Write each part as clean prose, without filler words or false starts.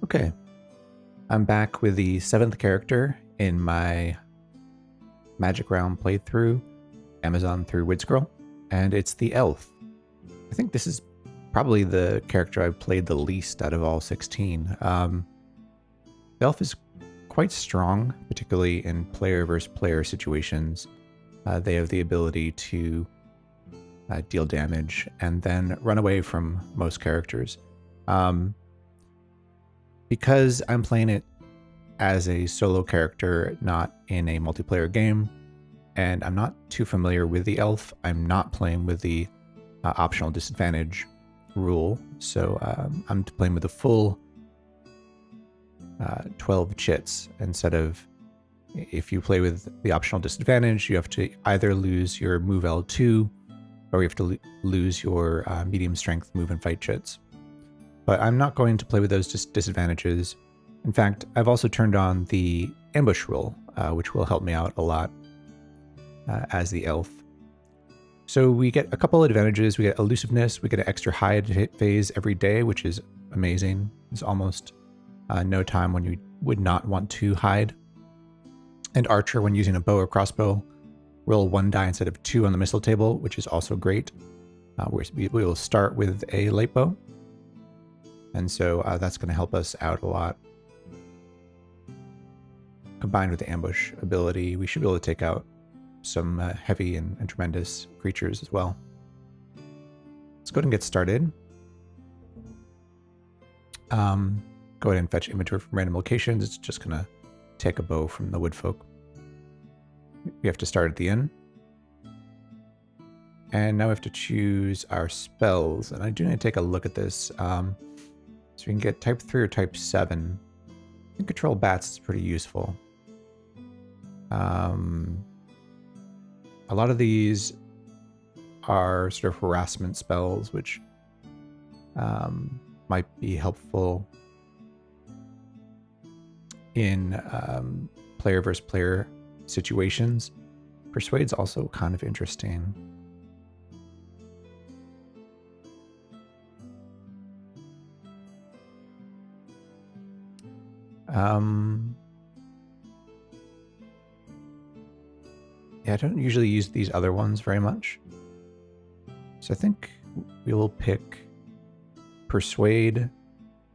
Okay, I'm back with the 7th character in my Magic Realm playthrough, Amazon through Widscroll, and it's the Elf. I think this is probably the character I've played the least out of all 16. The Elf is quite strong, particularly in player versus player situations. They have the ability to deal damage and then run away from most characters. Because I'm playing it as a solo character, not in a multiplayer game, and I'm not too familiar with the Elf, I'm not playing with the optional disadvantage rule, so I'm playing with the full 12 chits instead of, if you play with the optional disadvantage, you have to either lose your move L2 or you have to lose your medium strength move and fight chits. But I'm not going to play with those disadvantages. In fact, I've also turned on the ambush rule, which will help me out a lot as the Elf. So we get a couple of advantages. We get elusiveness, we get an extra hide phase every day, which is amazing. There's almost no time when you would not want to hide. And Archer, when using a bow or crossbow, roll 1 die instead of 2 on the missile table, which is also great. We will start with a light bow. And so that's going to help us out a lot. Combined with the ambush ability, we should be able to take out some heavy and tremendous creatures as well. Let's go ahead and get started. Go ahead and fetch inventory from random locations. It's just going to take a bow from the woodfolk. We have to start at the inn. And now we have to choose our spells. And I do need to take a look at this. So we can get type 3 or type 7. I think control bats is pretty useful. A lot of these are sort of harassment spells, which might be helpful in player versus player situations. Persuade's also kind of interesting. Yeah, I don't usually use these other ones very much. So I think we will pick Persuade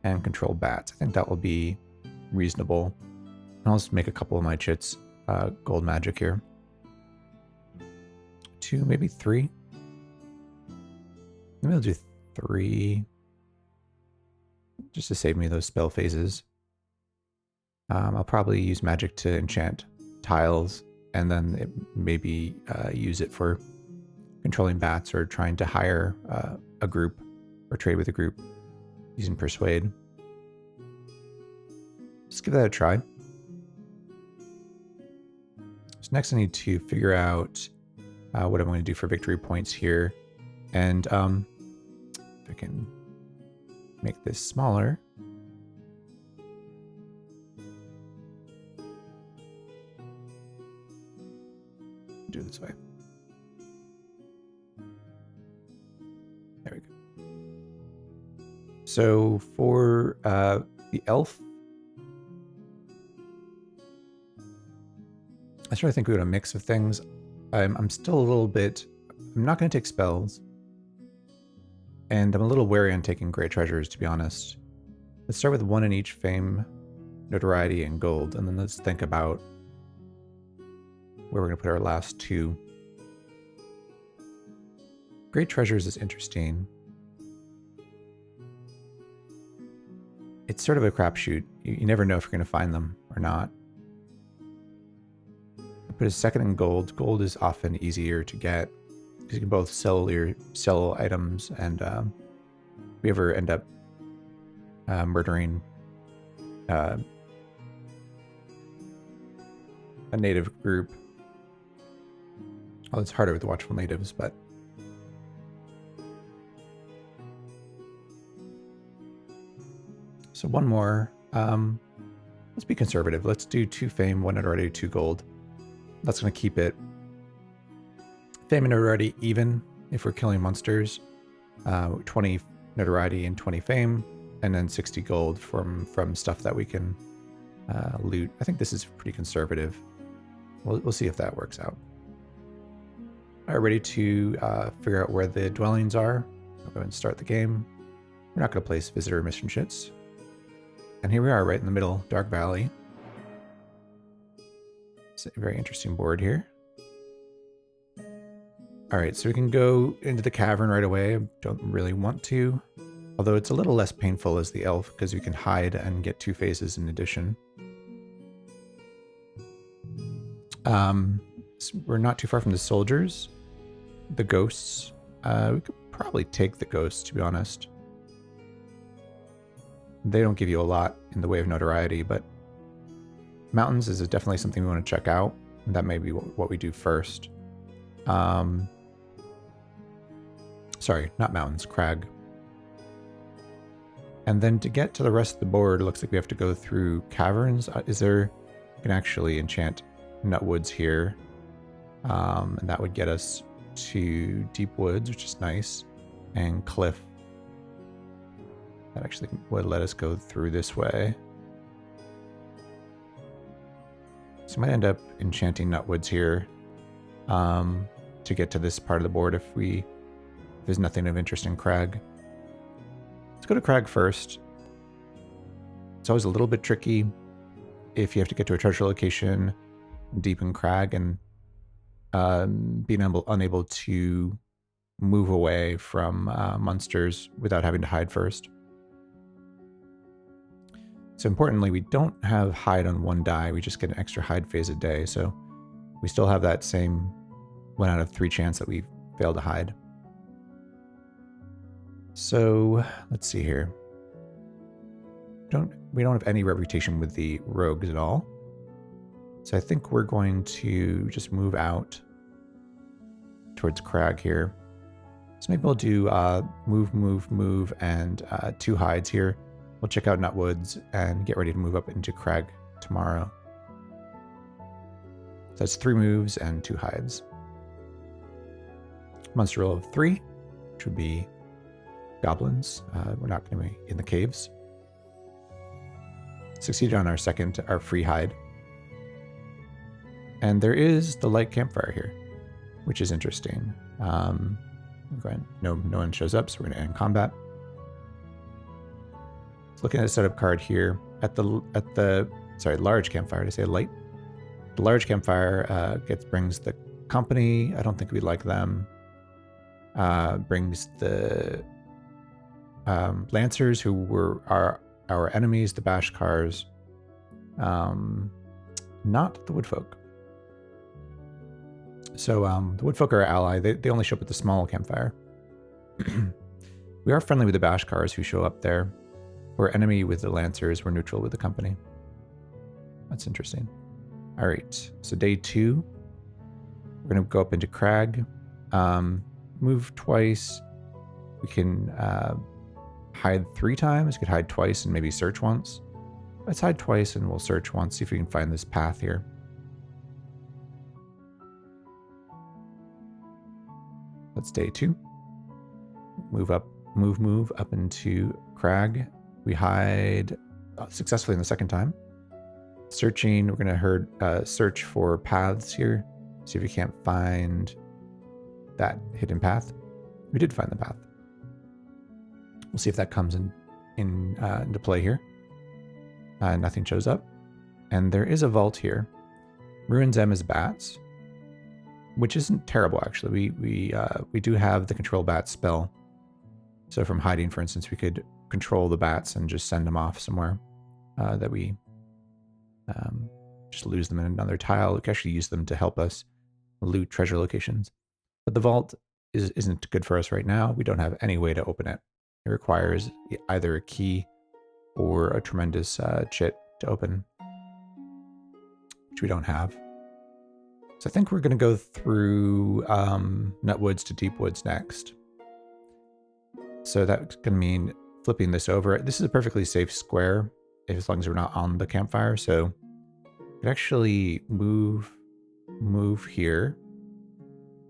and Control Bats. I think that will be reasonable. And I'll just make a couple of my chits gold magic here. 2, maybe 3. Maybe I'll do 3. Just to save me those spell phases. I'll probably use magic to enchant tiles, and then maybe use it for controlling bats or trying to hire a group or trade with a group using Persuade. Just give that a try. So next I need to figure out what I'm going to do for victory points here. And if I can make this smaller. Do it this way. There we go. So for the Elf, I sort of think we got a mix of things. I'm still a little bit, I'm not going to take spells, and I'm a little wary on taking great treasures, to be honest. Let's start with 1 in each fame, notoriety, and gold, and then let's think about where we're going to put our last 2. Great treasures is interesting. It's sort of a crapshoot. You never know if you're going to find them or not. I put a 2nd in gold. Gold is often easier to get because you can both sell items, and if we ever end up murdering a native group. Oh, it's harder with the watchful natives, but so 1 more. Let's be conservative. Let's do 2 fame, 1 notoriety, 2 gold. That's going to keep it fame and notoriety even if we're killing monsters. 20 notoriety and 20 fame. and then 60 gold from stuff that we can loot. I think this is pretty conservative. We'll see if that works out. All right, ready to figure out where the dwellings are. I'll go and start the game. We're not going to place visitor mission shits. And here we are, right in the middle, Dark Valley. It's a very interesting board here. All right, so we can go into the cavern right away. I don't really want to, although it's a little less painful as the elf because we can hide and get 2 phases in addition. So we're not too far from the soldiers. The ghosts. We could probably take the ghosts, to be honest. They don't give you a lot in the way of notoriety, but mountains is definitely something we want to check out. That may be what we do first. Sorry, not mountains, crag. And then to get to the rest of the board, it looks like we have to go through caverns. You can actually enchant Nutwoods here. And that would get us to Deep Woods, which is nice, and Cliff. That actually would let us go through this way. So I might end up enchanting Nutwoods here to get to this part of the board if there's nothing of interest in Crag. Let's go to Crag first. It's always a little bit tricky if you have to get to a treasure location deep in Crag and being unable to move away from monsters without having to hide first. So importantly, we don't have hide on 1 die. We just get an extra hide phase a day. So we still have that same 1 out of 3 chance that we fail to hide. So let's see here. We don't have any reputation with the rogues at all. So I think we're going to just move out towards Crag here. So maybe we'll do move, and 2 hides here. We'll check out Nutwoods and get ready to move up into Crag tomorrow. So that's 3 moves and 2 hides. Monster roll of 3, which would be goblins. We're not going to be in the caves. Succeeded on our free hide. And there is the light campfire here, which is interesting. No one shows up, so we're going to end combat. Looking at the setup card here, at the large campfire, to say light. The large campfire brings the company. I don't think we like them. Brings the Lancers, who were our enemies, the Bashkars. Not the Woodfolk. So the Woodfolk are our ally. They only show up at the small campfire. We are friendly with the Bashkars who show up there. We're enemy with the Lancers. We're neutral with the company. That's interesting. All right. So day 2, we're going to go up into Crag. Move twice. We can hide 3 times. We could hide twice and maybe search once. Let's hide twice and we'll search once. See if we can find this path here. That's day 2. Move up into Crag. We hide successfully in the second time. Searching, we're going to search for paths here. See if we can't find that hidden path. We did find the path. We'll see if that comes into play here. Nothing shows up. And there is a vault here. Ruins them as bats, which isn't terrible actually. We do have the control bat spell. So from hiding, for instance, we could control the bats and just send them off somewhere that we just lose them in another tile. We can actually use them to help us loot treasure locations. But the vault isn't good for us right now. We don't have any way to open it. It requires either a key or a tremendous chit to open, which we don't have. So I think we're going to go through Nutwoods to Deep Woods next. So that's going to mean flipping this over. This is a perfectly safe square as long as we're not on the campfire. So we could actually move here.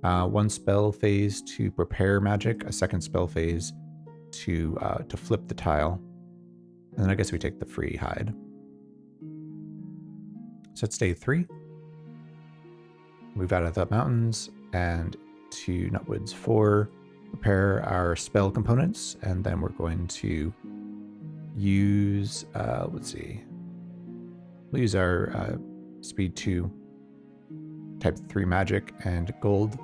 1 spell phase to prepare magic, a 2nd spell phase to flip the tile. And then I guess we take the free hide. So it's day 3. Move out of the mountains and to Nutwoods 4. Prepare our spell components, and then we're going to use, let's see. We'll use our speed 2, type 3 magic and gold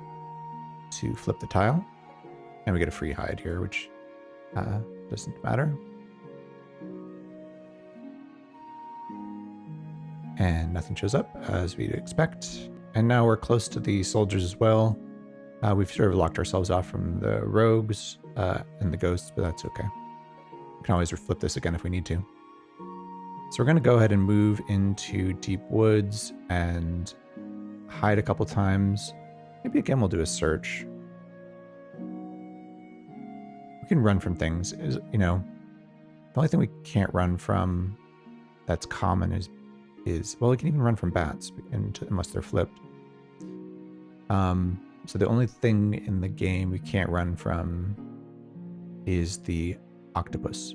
to flip the tile. And we get a free hide here, which doesn't matter. And nothing shows up as we'd expect. And now we're close to the soldiers as well. We've sort of locked ourselves off from the rogues and the ghosts, but that's okay. We can always flip this again if we need to. So we're going to go ahead and move into deep woods and hide a couple times. Maybe again we'll do a search. We can run from things. You know, the only thing we can't run from that's common is well, we can even run from bats unless they're flipped. So the only thing in the game we can't run from is the octopus.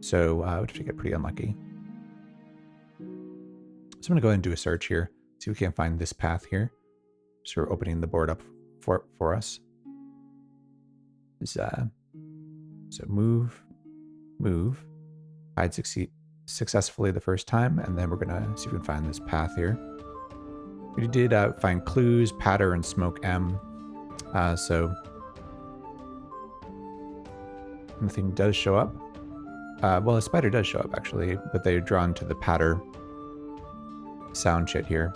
So we have to get pretty unlucky. So I'm going to go ahead and do a search here. See if we can't find this path here. So we're opening the board up for us. So move, hide successfully the first time, and then we're going to see if we can find this path here. We did find clues, patter, and smoke M. So nothing does show up. Well, a spider does show up actually, but they're drawn to the patter sound chit here.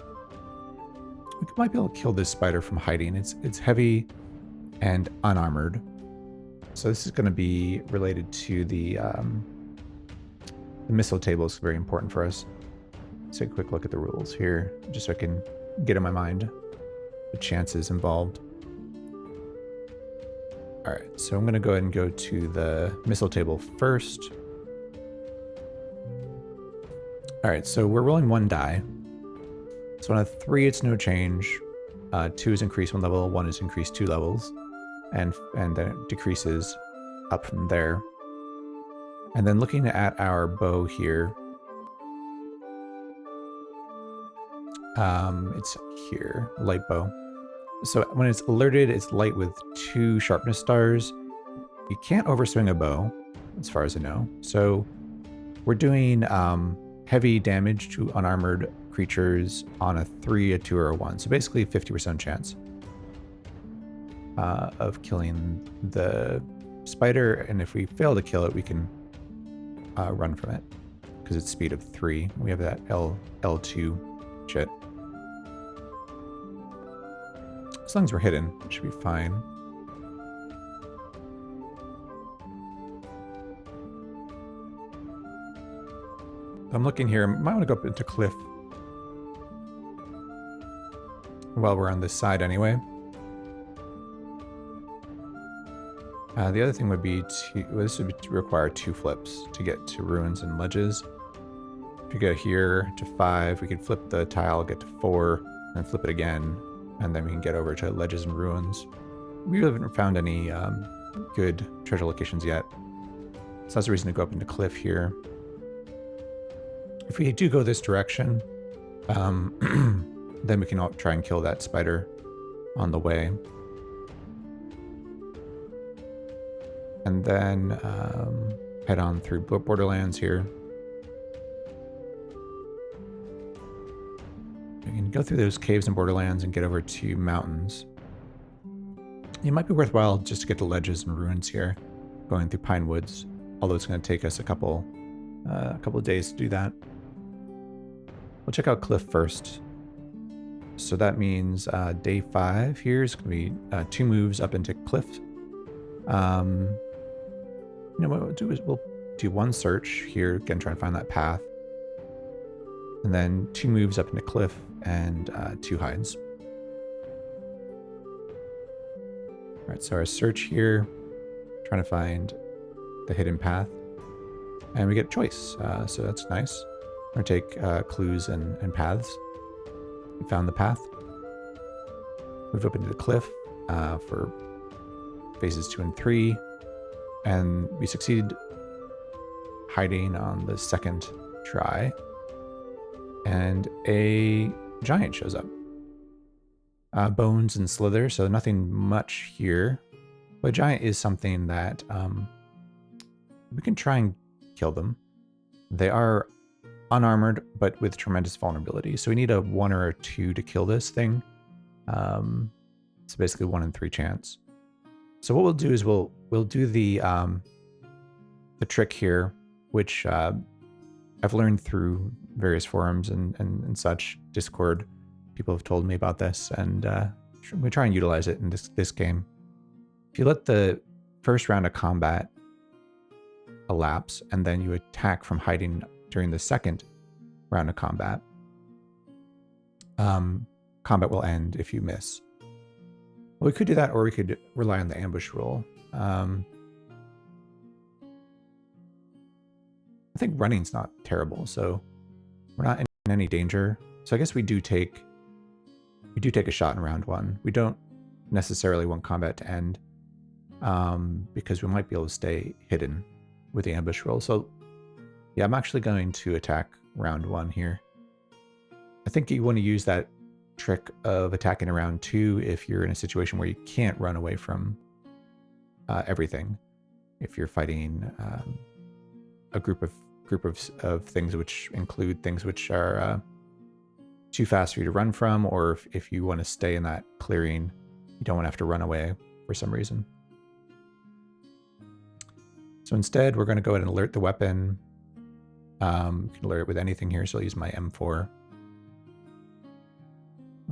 We might be able to kill this spider from hiding. It's heavy and unarmored. So this is going to be related to the missile table is very important for us. Let's take a quick look at the rules here, just so I can get in my mind the chances involved. All right, so I'm going to go ahead and go to the missile table first. All right, so we're rolling 1 die. So on a 3, it's no change. 2 is increased 1 level, 1 is increased 2 levels, and then it decreases up from there. And then looking at our bow here, it's here, light bow. So when it's alerted, it's light with 2 sharpness stars. You can't overswing a bow, as far as I know. So we're doing heavy damage to unarmored creatures on a 3, a 2, or a 1. So basically 50% chance of killing the spider. And if we fail to kill it, we can run from it because it's speed of 3. We have that L2 shit. As long as we're hidden, it should be fine. I'm looking here. I might want to go up into cliff while we're on this side anyway. The other thing would be this would require 2 flips to get to ruins and ledges. If you go here to 5, we could flip the tile, get to 4, and flip it again, and then we can get over to ledges and ruins. We haven't found any good treasure locations yet, so that's the reason to go up into cliff here. If we do go this direction, then we can try and kill that spider on the way. And then head on through Borderlands here. We can go through those caves in Borderlands and get over to mountains. It might be worthwhile just to get to ledges and ruins here, going through Pine Woods, although it's going to take us a couple of days to do that. We'll check out Cliff first. So that means day 5 here is going to be 2 moves up into Cliff. You know what we'll do is we'll do 1 search here, again trying to find that path, and then 2 moves up into Cliff and 2 hides. All right, so our search here, trying to find the hidden path, and we get a choice, so that's nice. We're gonna take clues and paths. We found the path. Move up into the cliff for phases 2 and 3, and we succeed hiding on the second try, and a giant shows up. Bones and slither, so nothing much here. But giant is something that we can try and kill them. They are unarmored, but with tremendous vulnerability. So we need a 1 or a 2 to kill this thing. It's basically 1 in 3 chance. So what we'll do is we'll do the trick here, which I've learned through various forums and such. Discord, people have told me about this, and we try and utilize it in this game. If you let the first round of combat elapse, and then you attack from hiding during the second round of combat, combat will end if you miss. Well, we could do that, or we could rely on the ambush roll. I think running's not terrible, so we're not in any danger. So I guess we do take a shot in round 1. We don't necessarily want combat to end, because we might be able to stay hidden with the ambush roll. So yeah, I'm actually going to attack round 1 here. I think you want to use that trick of attacking in round 2 if you're in a situation where you can't run away from everything. If you're fighting a group of things which include things which are too fast for you to run from, or if you want to stay in that clearing, you don't want to have to run away for some reason. So instead, we're going to go ahead and alert the weapon. You can alert it with anything here, so I'll use my M4. We're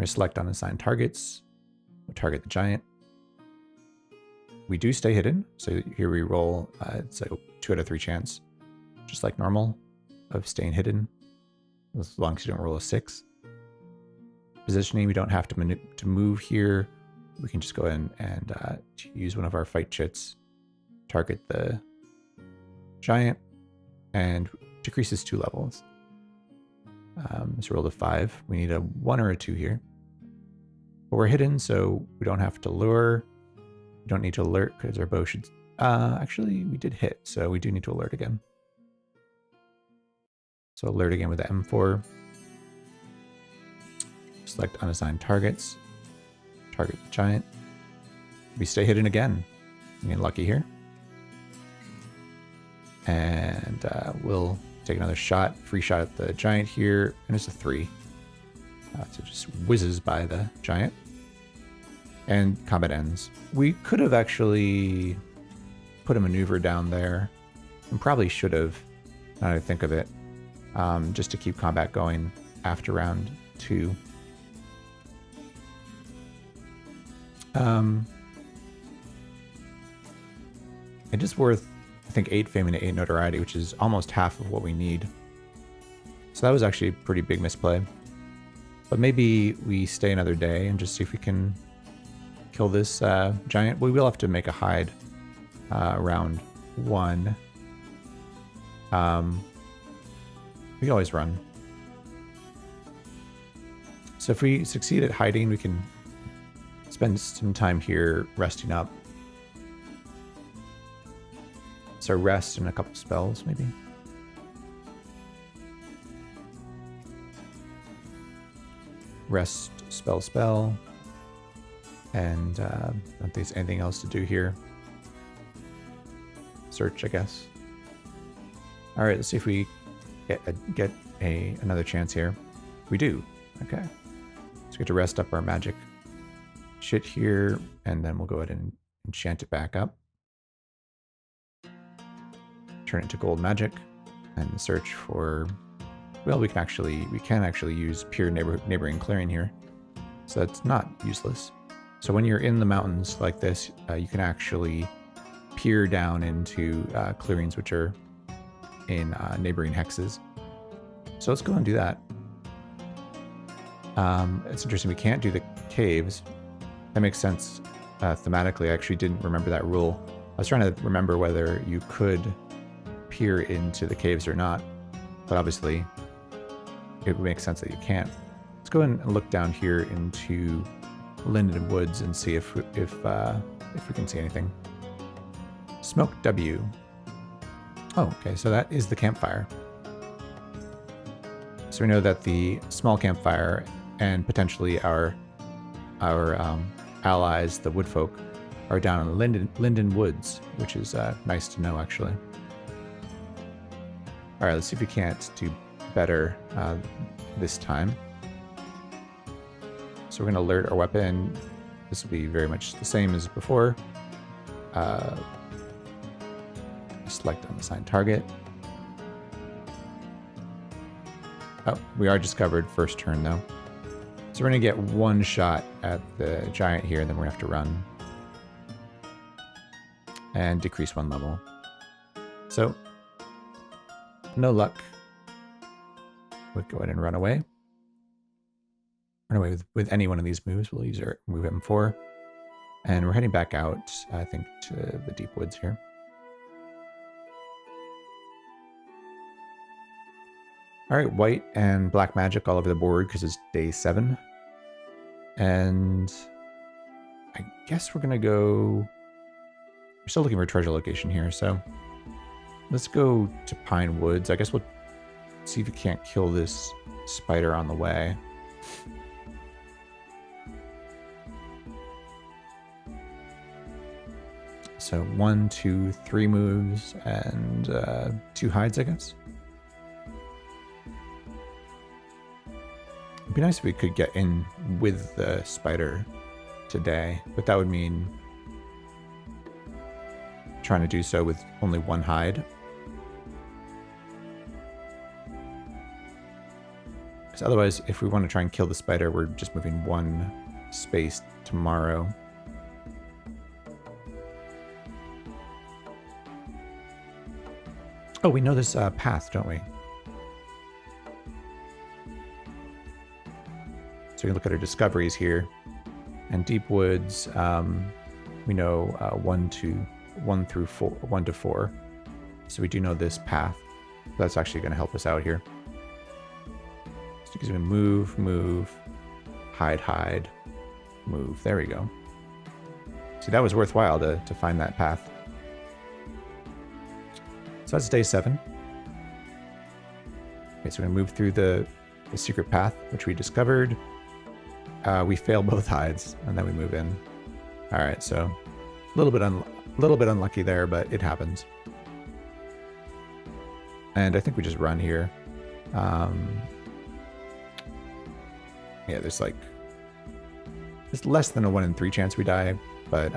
going to select unassigned targets. We'll target the giant. We do stay hidden, so here we roll, it's a 2 out of 3 chance, just like normal, of staying hidden, as long as you don't roll a 6. Positioning, we don't have to move here. We can just go in and use one of our fight chits, target the giant, and decreases 2 levels. So roll a 5. We need a 1 or a 2 here. But we're hidden, so we don't have to lure. We don't need to alert because our bow should... actually, we did hit, so we do need to alert again. So alert again with the M4. Select unassigned targets. Target the giant. We stay hidden again. We get lucky here. And we'll take another shot, free shot at the giant here, and it's a 3. So it just whizzes by the giant. And combat ends. We could have actually put a maneuver down there, and probably should have, now that I think of it, just to keep combat going after round 2. It is worth, I think, 8 fame and 8 notoriety, which is almost half of what we need. So that was actually a pretty big misplay. But maybe we stay another day and just see if we can kill this giant. We will have to make a hide round 1. We can always run. So if we succeed at hiding, we can spend some time here resting up. So rest and a couple spells, maybe. Rest, spell. And I don't think there's anything else to do here. Search, I guess. All right, let's see if we get another chance here. We do. Okay. So we get to rest up our magic shit here, and then we'll go ahead and enchant it back up. Turn it to gold magic, and search for... Well, we can actually use pure neighboring clearing here, so that's not useless. So when you're in the mountains like this, you can actually peer down into clearings which are in neighboring hexes. So let's go and do that. It's interesting, we can't do the caves. That makes sense thematically. I actually didn't remember that rule. I was trying to remember whether you could peer into the caves or not, but obviously it would make sense that you can't. Let's go and look down here into Linden Woods and see if we can see anything. Smoke W. Oh, okay, so that is the campfire. So we know that the small campfire and potentially our allies, the woodfolk, are down in the Linden Woods, which is nice to know, actually. All right, let's see if we can't do better this time. So we're going to alert our weapon. This will be very much the same as before. Select unassigned target. Oh, we are discovered first turn, though. So we're going to get one shot at the giant here, and then we're going to have to run. And decrease one level. So, no luck. We'll go ahead and run away. Run away with any one of these moves. We'll use our move M4. And we're heading back out, I think, to the deep woods here. All right, white and black magic all over the board because it's day 7. And I guess we're going to go... We're still looking for a treasure location here, so let's go to Pine Woods. I guess we'll see if we can't kill this spider on the way. So 1, 2, 3 moves and 2 hides, I guess. It'd be nice if we could get in with the spider today, but that would mean trying to do so with only 1 hide. Because otherwise, if we want to try and kill the spider, we're just moving 1 space tomorrow. Oh, we know this path, don't we? So we can look at our discoveries here. And deep woods, we know 1 to 4. So we do know this path. That's actually going to help us out here. So because we move, hide, move. There we go. See, that was worthwhile to find that path. So that's day 7. Okay, so we're going to move through the secret path, which we discovered. We fail both hides, and then we move in. All right, so a little bit unlucky there, but it happens. And I think we just run here. Yeah, there's less than a 1 in 3 chance we die, but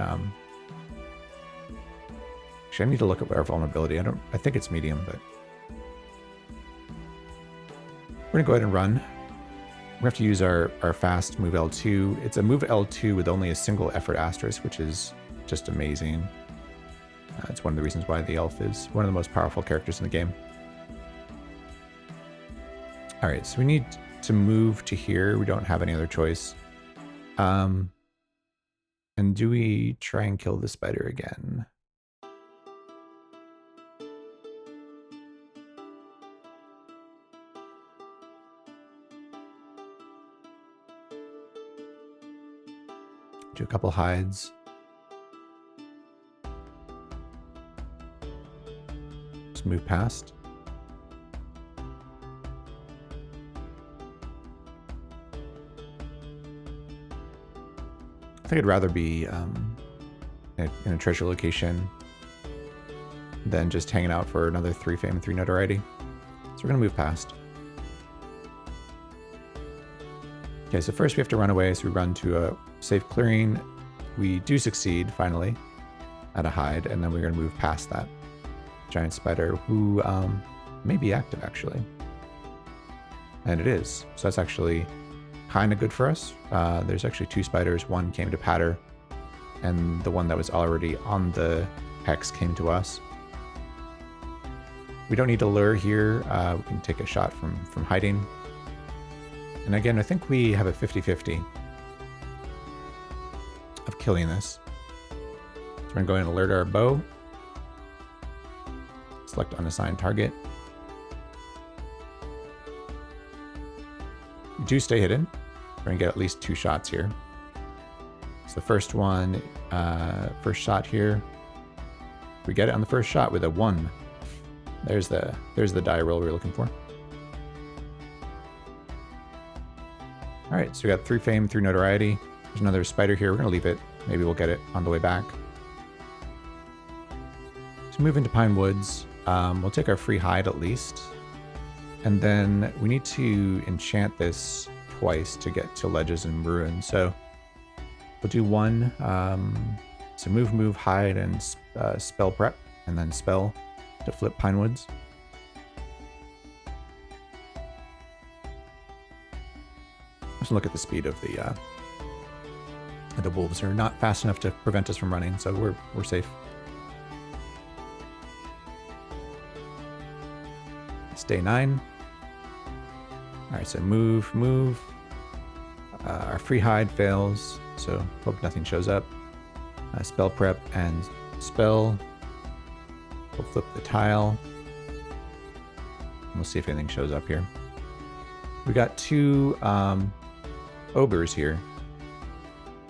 actually, I need to look at our vulnerability. I think it's medium, but we're gonna go ahead and run. We have to use our fast move L2. It's a move L2 with only a single effort asterisk, which is just amazing. It's one of the reasons why the elf is one of the most powerful characters in the game. All right, so we need to move to here. We don't have any other choice. And do we try and kill the spider again? Do a couple hides. Just move past. I think I'd rather be in a treasure location than just hanging out for another 3 fame and 3 notoriety. So we're going to move past. Okay, so first we have to run away, so we run to a safe clearing. We do succeed, finally, at a hide, and then we're going to move past that giant spider, who may be active, actually. And it is. So that's actually kind of good for us. There's actually 2 spiders. One came to Patter, and the one that was already on the hex came to us. We don't need to lure here. We can take a shot from hiding. And again, I think we have a 50-50 of killing this. So we're going to go and alert our bow. Select unassigned target. Do stay hidden. We're going to get at least 2 shots here. So the first one, first shot here. We get it on the first shot with a 1. There's the die roll we were looking for. All right, so we got 3 fame, 3 notoriety. There's another spider here. We're gonna leave it. Maybe we'll get it on the way back. So move into Pine Woods. We'll take our free hide at least. And then we need to enchant this twice to get to ledges and ruins. So we'll do 1. So move, hide, and spell prep, and then spell to flip Pine Woods. Let's look at the speed of the wolves. Are not fast enough to prevent us from running, so we're safe. It's day 9. All right, so move. Our free hide fails, so hope nothing shows up. Spell prep and spell. We'll flip the tile. We'll see if anything shows up here. We got 2 ogres here.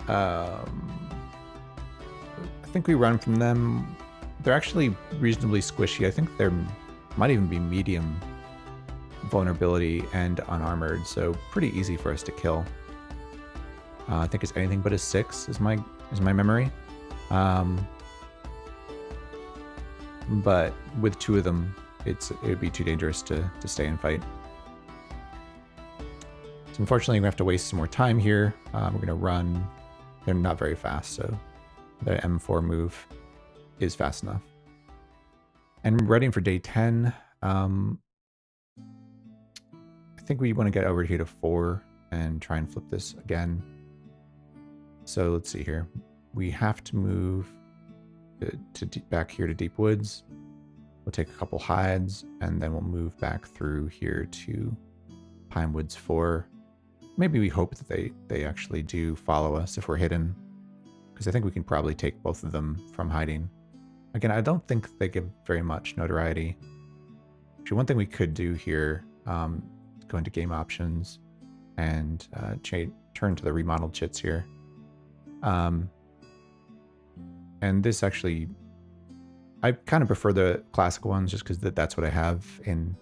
I think we run from them. They're actually reasonably squishy. I think there might even be medium vulnerability and unarmored, so pretty easy for us to kill. I think it's anything but a 6 is my memory. But with 2 of them, it would be too dangerous to stay and fight. So unfortunately, we have to waste some more time here. We're going to run. They're not very fast, so the M4 move is fast enough. And ready for day 10. I think we want to get over here to 4 and try and flip this again. So let's see here. We have to move back here to Deep Woods. We'll take a couple hides, and then we'll move back through here to Pine Woods 4. Maybe we hope that they actually do follow us if we're hidden, because I think we can probably take both of them from hiding. Again, I don't think they give very much notoriety. Actually, one thing we could do here is go into game options and turn to the remodeled chits here. And this actually, I kind of prefer the classic ones just because that's what I have in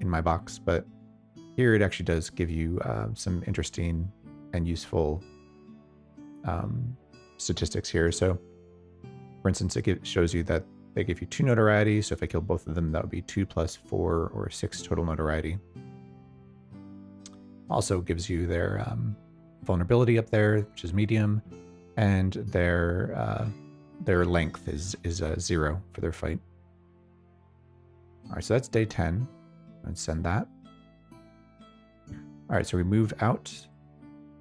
my box. But here it actually does give you some interesting and useful statistics here. So, for instance, it shows you that they give you 2 notoriety. So if I kill both of them, that would be 2 + 4 or 6 total notoriety. Also gives you their vulnerability up there, which is medium, and their length is 0 for their fight. All right, so that's day 10. Let's send that. All right, so we move out,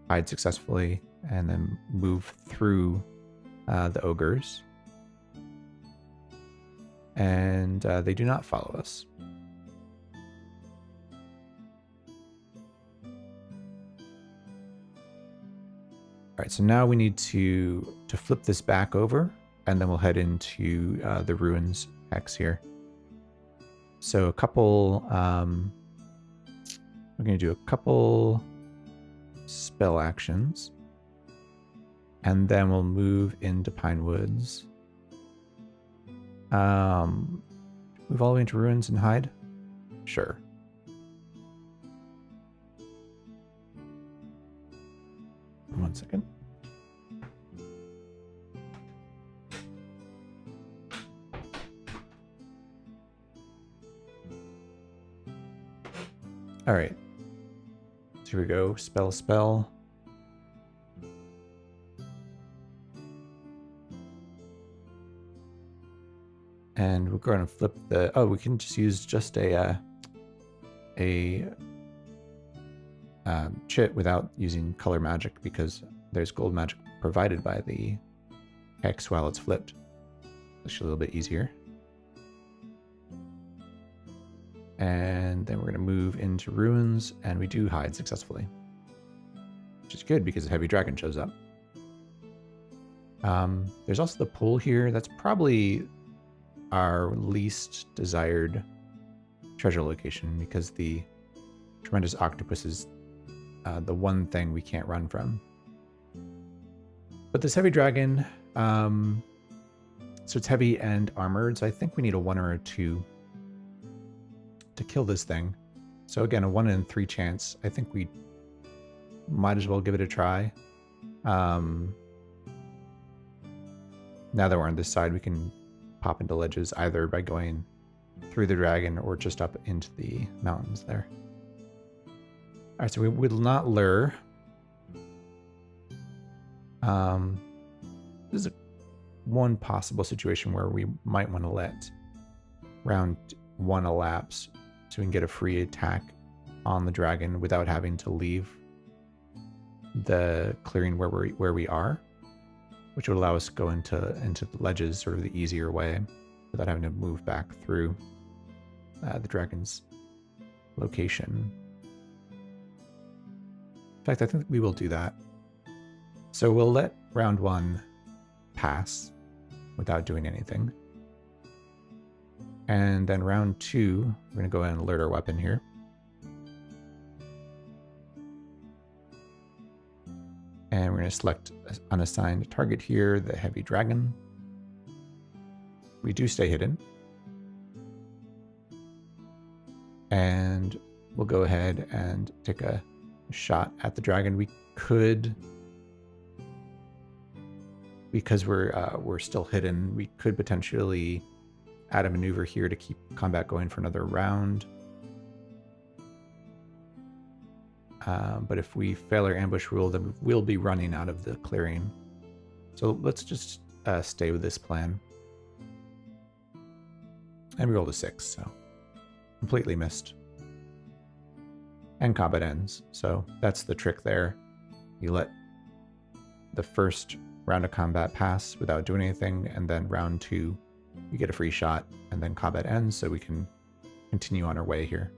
hide successfully, and then move through the ogres. And they do not follow us. All right, so now we need to flip this back over, and then we'll head into the ruins hex here. So a couple, we're going to do a couple spell actions, and then we'll move into Pine Woods. Move all the way into ruins and hide? Sure. One second. All right. So here we go. Spell. And we're going to flip the... Oh, we can just use just a chit without using color magic, because there's gold magic provided by the hex while it's flipped. It's actually a little bit easier. And then we're going to move into ruins, and we do hide successfully, which is good because a heavy dragon shows up. There's also the pool here. That's probably our least desired treasure location, because the tremendous octopus is the one thing we can't run from. But this heavy dragon, So it's heavy and armored, so I think we need a 1 or a 2 to kill this thing. So again, a 1 in 3 chance. I think we might as well give it a try. Now that we're on this side, we can pop into ledges either by going through the dragon or just up into the mountains there. All right, so we will not lure. This is one possible situation where we might want to let round 1 elapse so we can get a free attack on the dragon without having to leave the clearing where we are, which would allow us to go into the ledges sort of the easier way without having to move back through the dragon's location. In fact, I think we will do that. So we'll let round 1 pass without doing anything. And then round 2, we're going to go ahead and alert our weapon here. And we're going to select an unassigned target here, the heavy dragon. We do stay hidden. And we'll go ahead and take a shot at the dragon. We could, because we're still hidden, we could potentially add a maneuver here to keep combat going for another round. But if we fail our ambush rule, then we'll be running out of the clearing. So let's just stay with this plan. And we rolled a 6, so completely missed. And combat ends. So that's the trick there. You let the first round of combat pass without doing anything, and then round 2, you get a free shot, and then combat ends, so we can continue on our way here.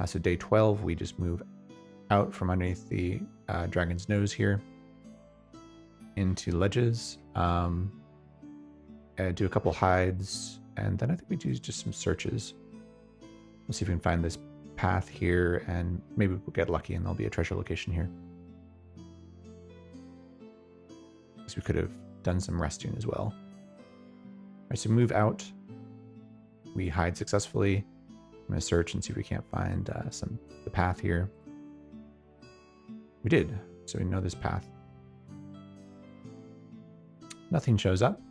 So day 12, we just move out from underneath the dragon's nose here into ledges, and do a couple hides, and then I think we do just some searches. We'll see if we can find this path here, and maybe we'll get lucky and there'll be a treasure location here. So we could have done some resting as well. All right, so move out. We hide successfully. I'm going to search and see if we can't find the path here. We did, so we know this path. Nothing shows up.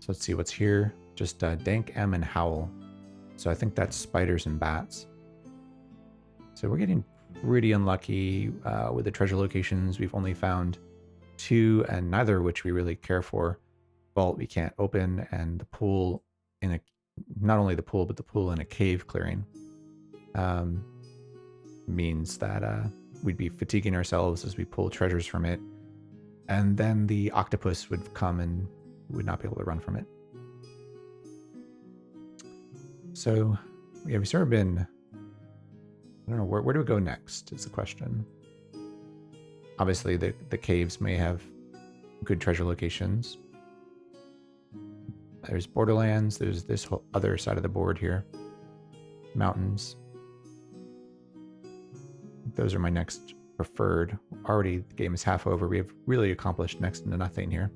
So let's see what's here. Just Dank M and Howl. So I think that's spiders and bats. So we're getting pretty unlucky with the treasure locations. We've only found 2, and neither of which we really care for. Vault we can't open, and the pool in a, not only the pool, but the pool in a cave clearing means that we'd be fatiguing ourselves as we pull treasures from it, and then the octopus would come and we would not be able to run from it. So yeah, we've sort of been, I don't know, where do we go next is the question. Obviously the caves may have good treasure locations. There's Borderlands, there's this whole other side of the board here. Mountains. Those are my next preferred. Already the game is half over. We have really accomplished next to nothing here.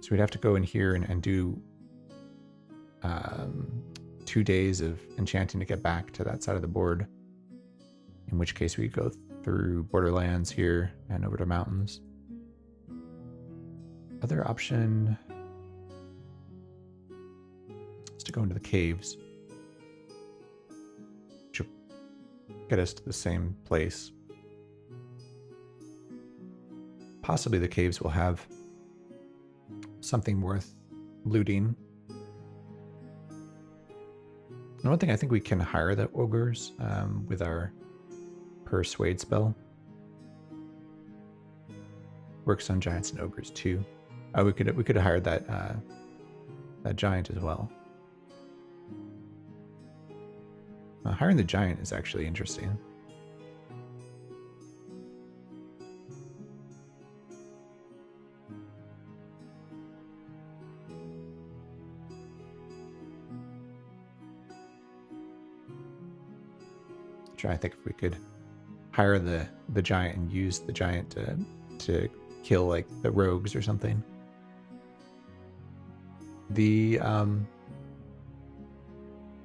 So we'd have to go in here and do 2 days of enchanting to get back to that side of the board. In which case we go through Borderlands here and over to mountains. Other option is to go into the caves, which will get us to the same place. Possibly the caves will have something worth looting. And one thing, I think we can hire the ogres with our persuade spell. Works on giants and ogres too. We could have hired that that giant as well. Hiring the giant is actually interesting. Try to think if we could hire the giant and use the giant to to kill like the rogues or something. The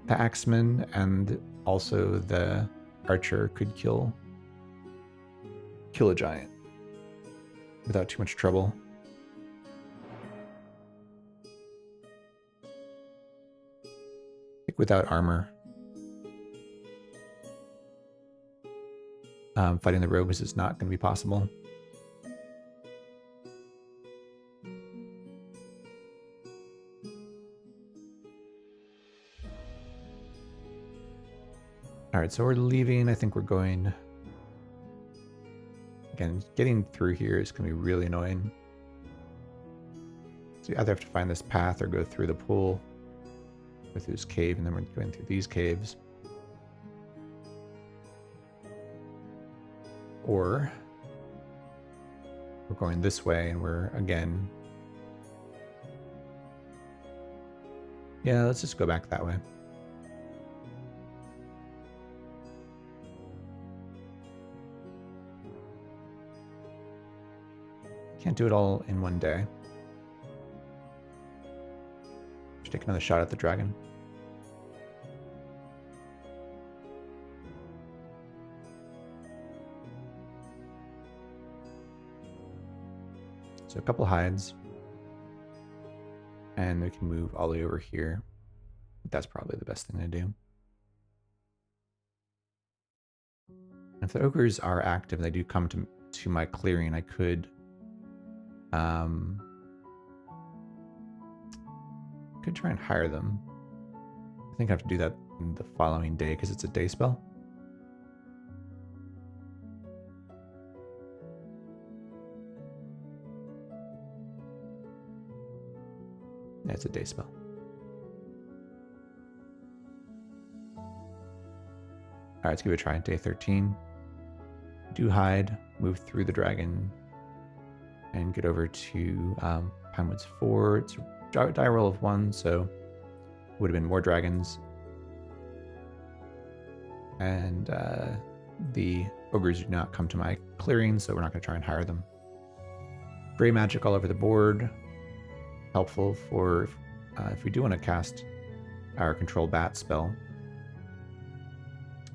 axeman and also the archer could kill a giant without too much trouble. I think without armor, fighting the rogues is not going to be possible. All right, so we're leaving. I think we're going... Again, getting through here is going to be really annoying. So you either have to find this path or go through the pool, go through this cave, and then we're going through these caves. Or we're going this way and we're, again... Yeah, let's just go back that way. Can't do it all in one day. Should take another shot at the dragon. So a couple hides. And we can move all the way over here. That's probably the best thing to do. If the ogres are active, they do come to my clearing, I could try and hire them. I think I have to do that in the following day because it's a day spell. Yeah, it's a day spell. Alright, let's give it a try. Day 13. Do hide, move through the dragon, and get over to Pinewoods 4. It's a die roll of 1, so would have been more dragons. And the ogres do not come to my clearing, so we're not going to try and hire them. Gray magic all over the board. Helpful for if we do want to cast our control bat spell.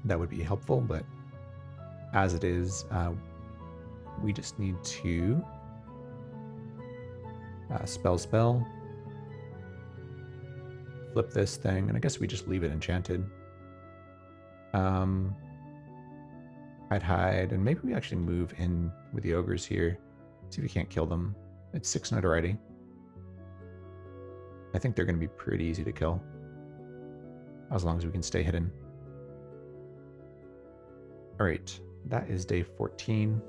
That would be helpful, but as it is, we just need to spell, flip this thing, and I guess we just leave it enchanted. I'd hide, and maybe we actually move in with the ogres here. See if we can't kill them. It's 6 notoriety. I think they're going to be pretty easy to kill, as long as we can stay hidden. Alright, that is day 14.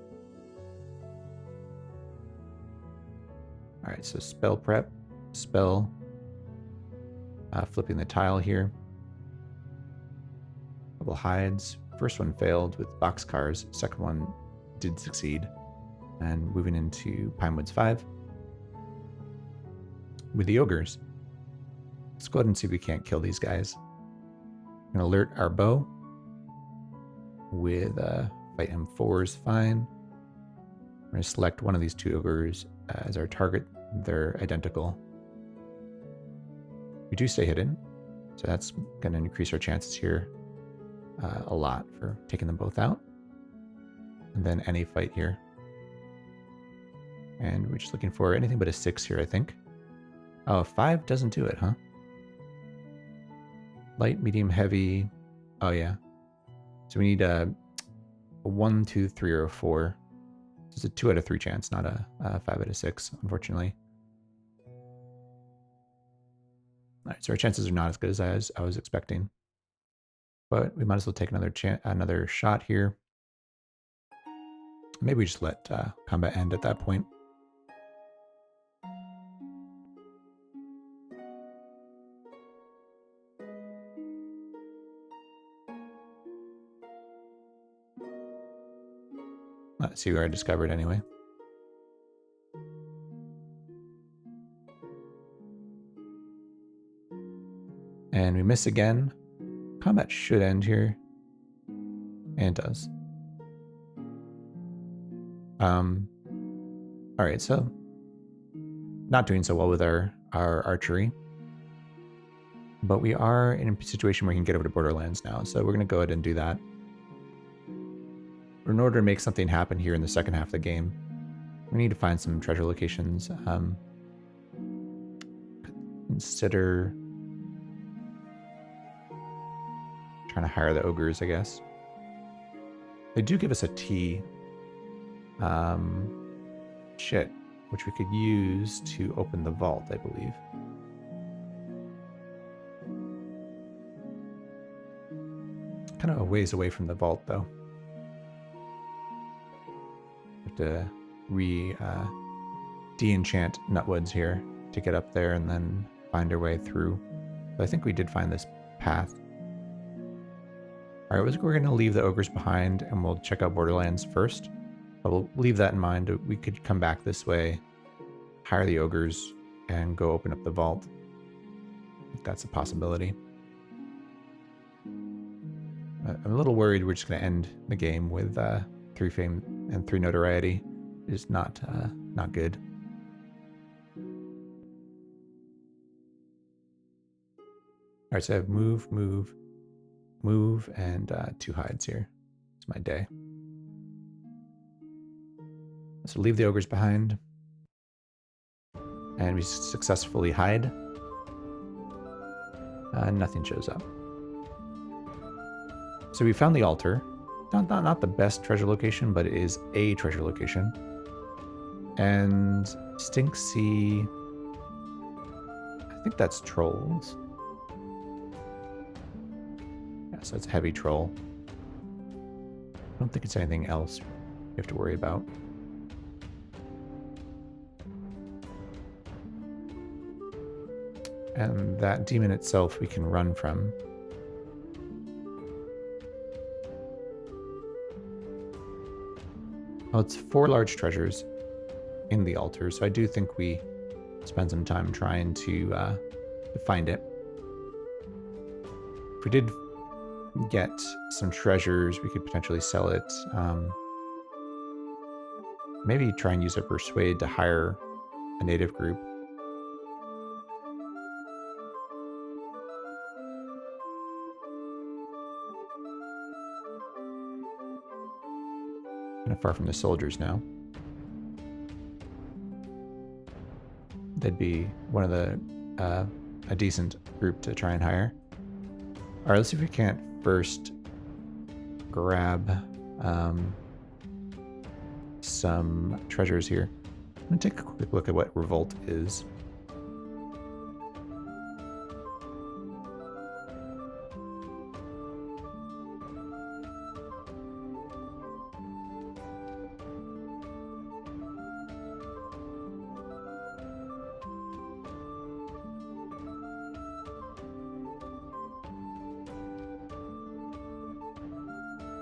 Alright, so spell prep, spell, flipping the tile here. Couple hides. First one failed with boxcars, second one did succeed. And moving into Pinewoods 5. With the ogres. Let's go ahead and see if we can't kill these guys. We're going to alert our bow with fight M4 is fine. We're going to select one of these 2 ogres as our target. They're identical. We do stay hidden, so that's going to increase our chances here a lot for taking them both out. And then any fight here. And we're just looking for anything but a 6 here, I think. Oh, 5 doesn't do it, huh? Light, medium, heavy. Oh, yeah. So we need a 1, 2, 3, or a 4. So it's a 2 out of 3 chance, not a 5 out of 6, unfortunately. All right, so our chances are not as good as I was expecting. But we might as well take another shot here. Maybe we just let combat end at that point. Let's see where I discovered anyway. And we miss again. Combat should end here. And it does. All right, so not doing so well with our archery, but we are in a situation where we can get over to Borderlands now. So we're going to go ahead and do that. In order to make something happen here in the second half of the game, we need to find some treasure locations. Consider trying to hire the ogres, I guess. They do give us a tea. Shit, which we could use to open the vault, I believe. Kind of a ways away from the vault, though. We have to de-enchant Nutwoods here to get up there and then find our way through. But I think we did find this path. All right, we're going to leave the ogres behind and we'll check out Borderlands first. But we'll leave that in mind. We could come back this way, hire the ogres, and go open up the vault. I think that's a possibility. I'm a little worried we're just going to end the game with 3 fame and 3 notoriety. Is not good. All right, so I have move, and 2 hides here. It's my day. So leave the ogres behind. And we successfully hide. Nothing shows up. So we found the altar. Not the best treasure location, but it is a treasure location. And Stinksy, I think that's trolls. Yeah, so it's a heavy troll. I don't think it's anything else you have to worry about. And that demon itself we can run from. Well, it's 4 large treasures in the altar, so I do think we spend some time trying to find it. If we did get some treasures, we could potentially sell it. Maybe try and use a persuade to hire a native group. Kind of far from the soldiers now. They'd be one of the a decent group to try and hire. All right, let's see if we can't first grab some treasures here. I'm gonna take a quick look at what revolt is.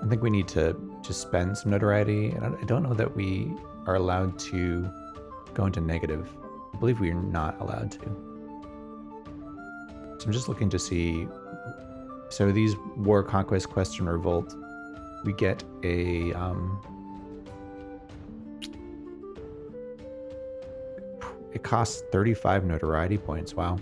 I think we need to just spend some notoriety, and I don't know that we are allowed to go into negative. I believe we are not allowed to. So I'm just looking to see. So these war, conquest, quest, and revolt, we get a it costs 35 notoriety points. Wow.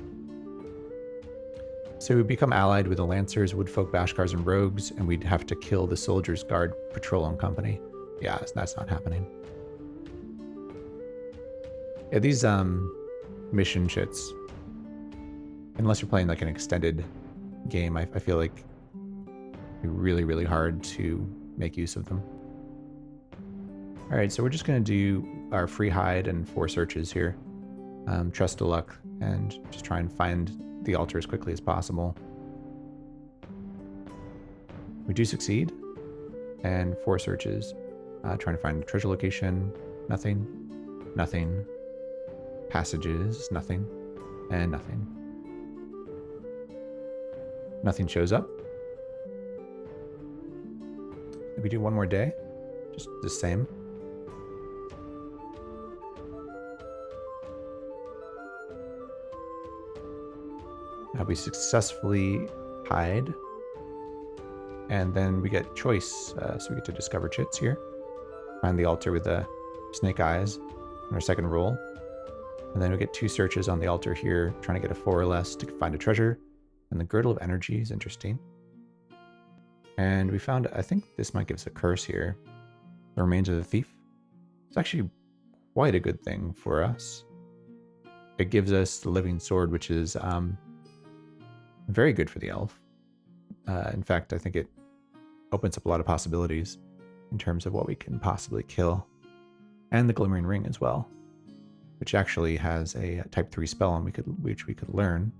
So we become allied with the Lancers, Woodfolk, Bashkars, and Rogues, and we'd have to kill the Soldiers, Guard, Patrol, and Company. Yeah, that's not happening. Yeah, these mission shits, unless you're playing like an extended game, I feel like it'd be really, really hard to make use of them. All right, so we're just going to do our free hide and 4 searches here. Trust to luck, and just try and find the altar as quickly as possible. We do succeed, and 4 searches, trying to find a treasure location. Nothing, passages, nothing, and nothing. Nothing shows up. If we do one more day, just the same. We successfully hide, and then we get choice, so we get to discover chits here. Find the altar with the snake eyes. on our second roll. And then we get 2 searches on the altar here, trying to get a 4 or less to find a treasure. And the Girdle of Energy is interesting. And we found, I think this might give us a curse here. The Remains of the Thief. It's actually quite a good thing for us. It gives us the Living Sword, which is very good for the elf. In fact, I think it opens up a lot of possibilities in terms of what we can possibly kill. And the Glimmering Ring as well, which actually has a type 3 spell and which we could learn.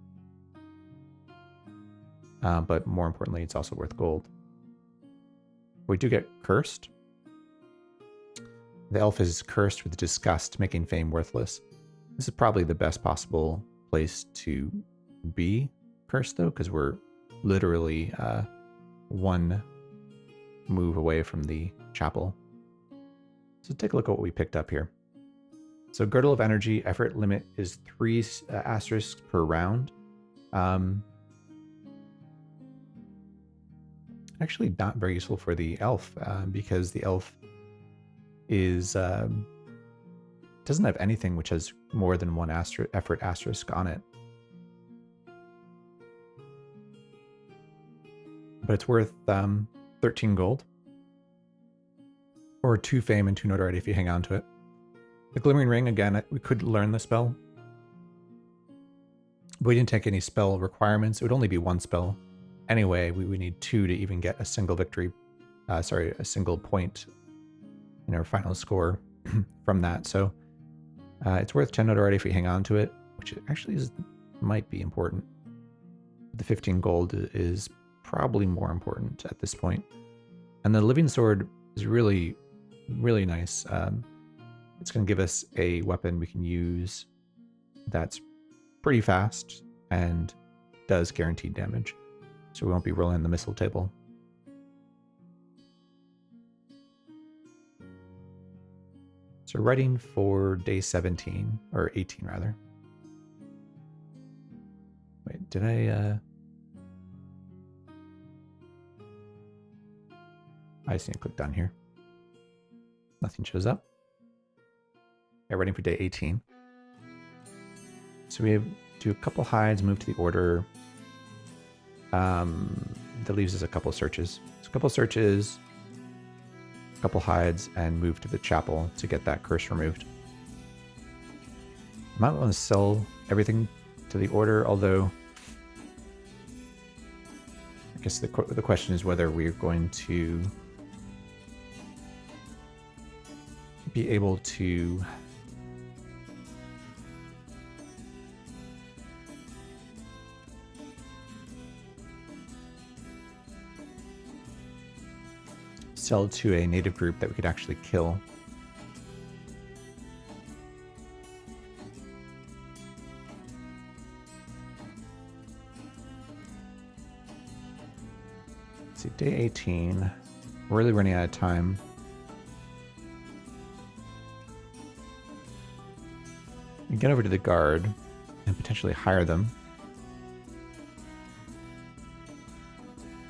But more importantly, it's also worth gold. We do get cursed. The elf is cursed with disgust, making fame worthless. This is probably the best possible place to be cursed, though, because we're literally 1 move away from the chapel. So take a look at what we picked up here. So Girdle of Energy, effort limit is 3 asterisks per round. Actually not very useful for the elf, because the elf is doesn't have anything which has more than 1 effort asterisk on it. But it's worth 13 gold. Or 2 fame and 2 notoriety if you hang on to it. The Glimmering Ring, again, we could learn the spell. But we didn't take any spell requirements. It would only be 1 spell. Anyway, we would need 2 to even get a single victory, a single point in our final score from that. So it's worth 10 notoriety if we hang on to it, which actually might be important. The 15 gold is probably more important at this point. And the Living Sword is really, really nice. It's going to give us a weapon we can use that's pretty fast and does guaranteed damage. So we won't be rolling the missile table. So writing for day 17, or 18 rather. Wait, did I just need to click down here. Nothing shows up. Yeah, writing for day 18. So we do a couple hides, move to the order. That leaves us a couple searches. So a couple searches, a couple hides, and move to the chapel to get that curse removed. I might want to sell everything to the order, although I guess the question is whether we're going to be able to sell to a native group that we could actually kill. Let's see, day 18. We're really running out of time. We get over to the guard and potentially hire them.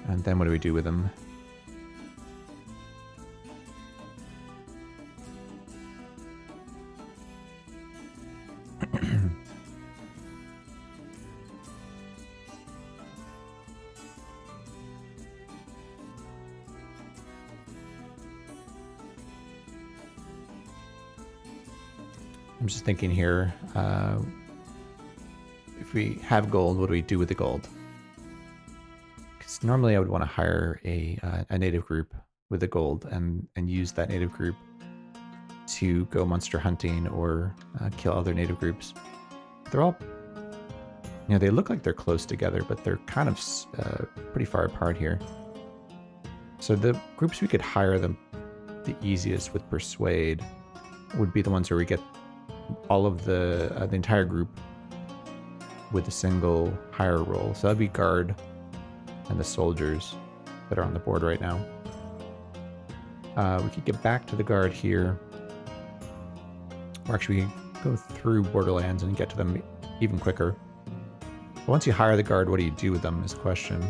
And then what do we do with them? I'm just thinking here, if we have gold, what do we do with the gold? Because normally I would want to hire a native group with the gold and use that native group to go monster hunting or kill other native groups. They're all, they look like they're close together, but they're kind of pretty far apart here. So the groups we could hire the easiest with Persuade would be the ones where we get all of the entire group with a single hire roll. So that'd be guard and the soldiers that are on the board right now. We could get back to the guard here, or actually we can go through Borderlands and get to them even quicker. But once you hire the guard, what do you do with them is the question.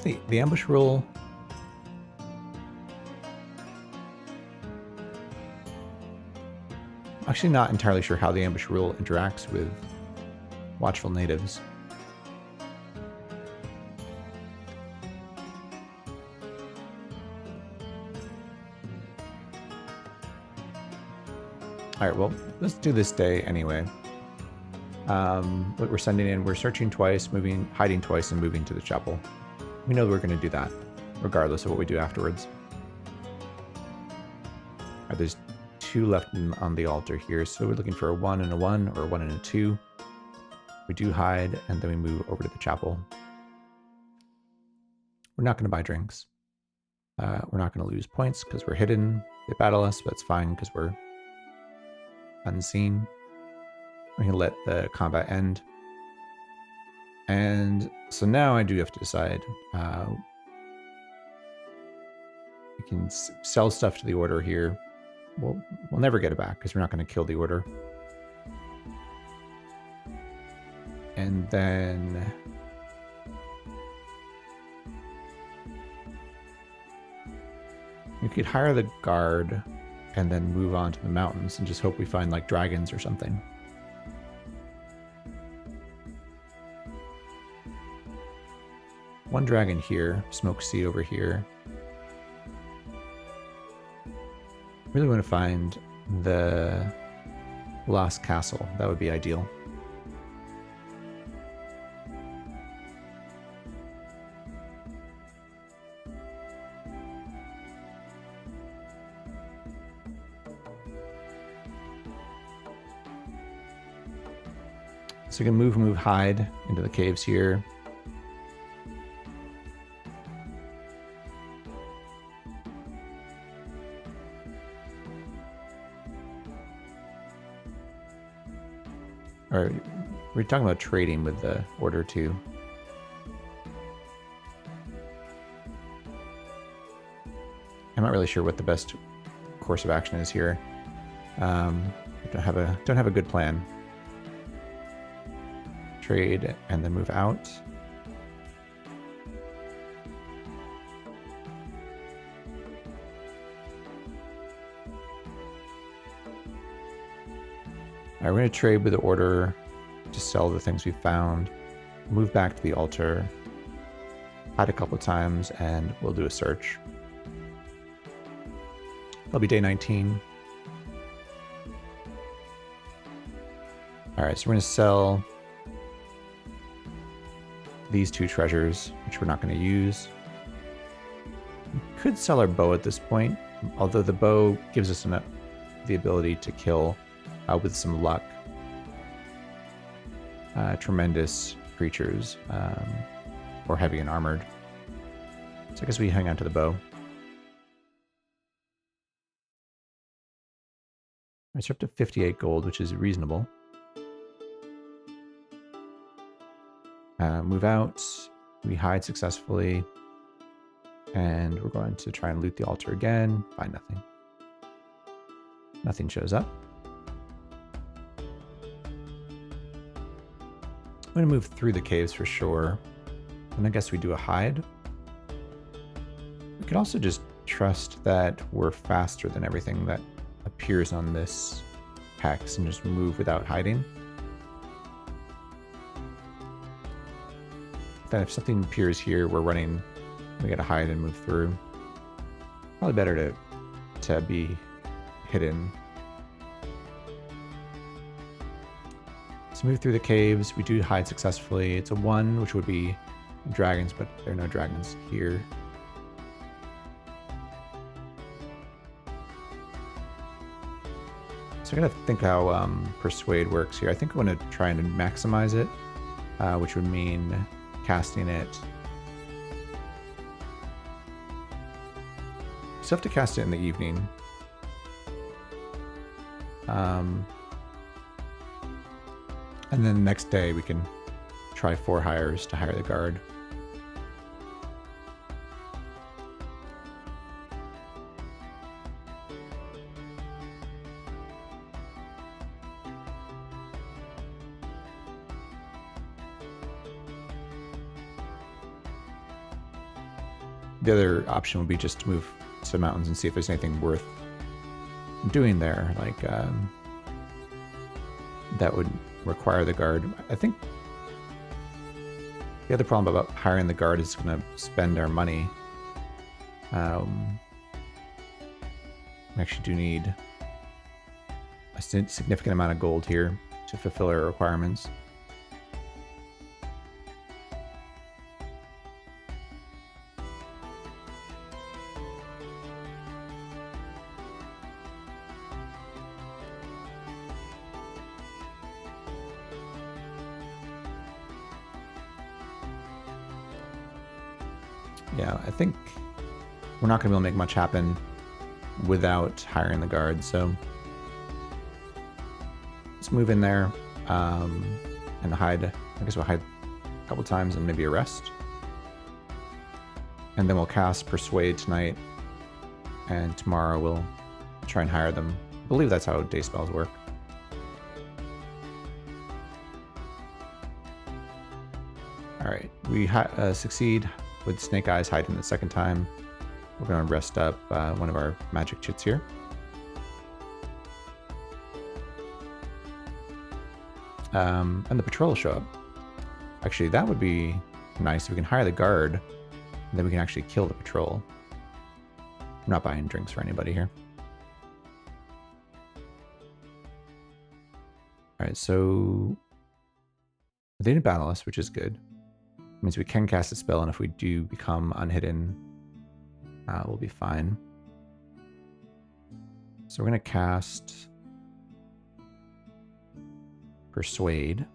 the ambush rule. Actually, not entirely sure how the ambush rule interacts with watchful natives. All right, well, let's do this day anyway. What we're sending in, we're searching twice, hiding twice, and moving to the chapel. We know we're going to do that, regardless of what we do afterwards. All right, there's 2 left on the altar here, so we're looking for a 1 and a 1, or a 1 and a 2. We do hide, and then we move over to the chapel. We're not going to buy drinks. We're not going to lose points because we're hidden. They battle us, but it's fine because we're unseen. We can let the combat end. And so now I do have to decide. We can sell stuff to the order here. We'll never get it back because we're not going to kill the order. And then we could hire the guard and then move on to the mountains and just hope we find like dragons or something. One dragon here, Smoke Sea over here. Really want to find the Lost Castle. That would be ideal. So we can move, hide into the caves here. Or we're talking about trading with the order too. I'm not really sure what the best course of action is here. Don't have a good plan. Trade and then move out. All right, we're going to trade with the order to sell the things we found, move back to the altar, hide a couple of times, and we'll do a search. That'll be day 19. All right, so we're going to sell these 2 treasures, which we're not going to use. We could sell our bow at this point, although the bow gives us the ability to kill with some luck tremendous creatures or heavy and armored. So I guess we hang on to the bow. It's up to 58 gold, which is reasonable. Move out. We hide successfully. And we're going to try and loot the altar again. Find nothing. Nothing shows up. I'm going to move through the caves for sure. And I guess we do a hide. We could also just trust that we're faster than everything that appears on this hex and just move without hiding. Then if something appears here, we're running, we gotta hide and move through. Probably better to be hidden. So move through the caves. We do hide successfully. It's a 1, which would be dragons, but there are no dragons here. So I'm gonna think how persuade works here. I think I'm gonna try and maximize it, which would mean casting it. So have to cast it in the evening. And then the next day we can try 4 hires to hire the guard. The other option would be just to move to mountains and see if there's anything worth doing there. Like that would require the guard. I think the other problem about hiring the guard is going to spend our money. We actually do need a significant amount of gold here to fulfill our requirements. Yeah, I think we're not going to be able to make much happen without hiring the guard, so let's move in there and hide. I guess we'll hide a couple times and maybe a rest. And then we'll cast Persuade tonight, and tomorrow we'll try and hire them. I believe that's how day spells work. Alright, we succeed with Snake Eyes hiding the second time. We're going to rest up one of our magic chits here. And the patrol will show up. Actually, that would be nice if we can hire the guard, and then we can actually kill the patrol. I'm not buying drinks for anybody here. Alright, so they didn't battle us, which is good. It means we can cast a spell, and if we do become unhidden, we'll be fine. So we're going to cast Persuade.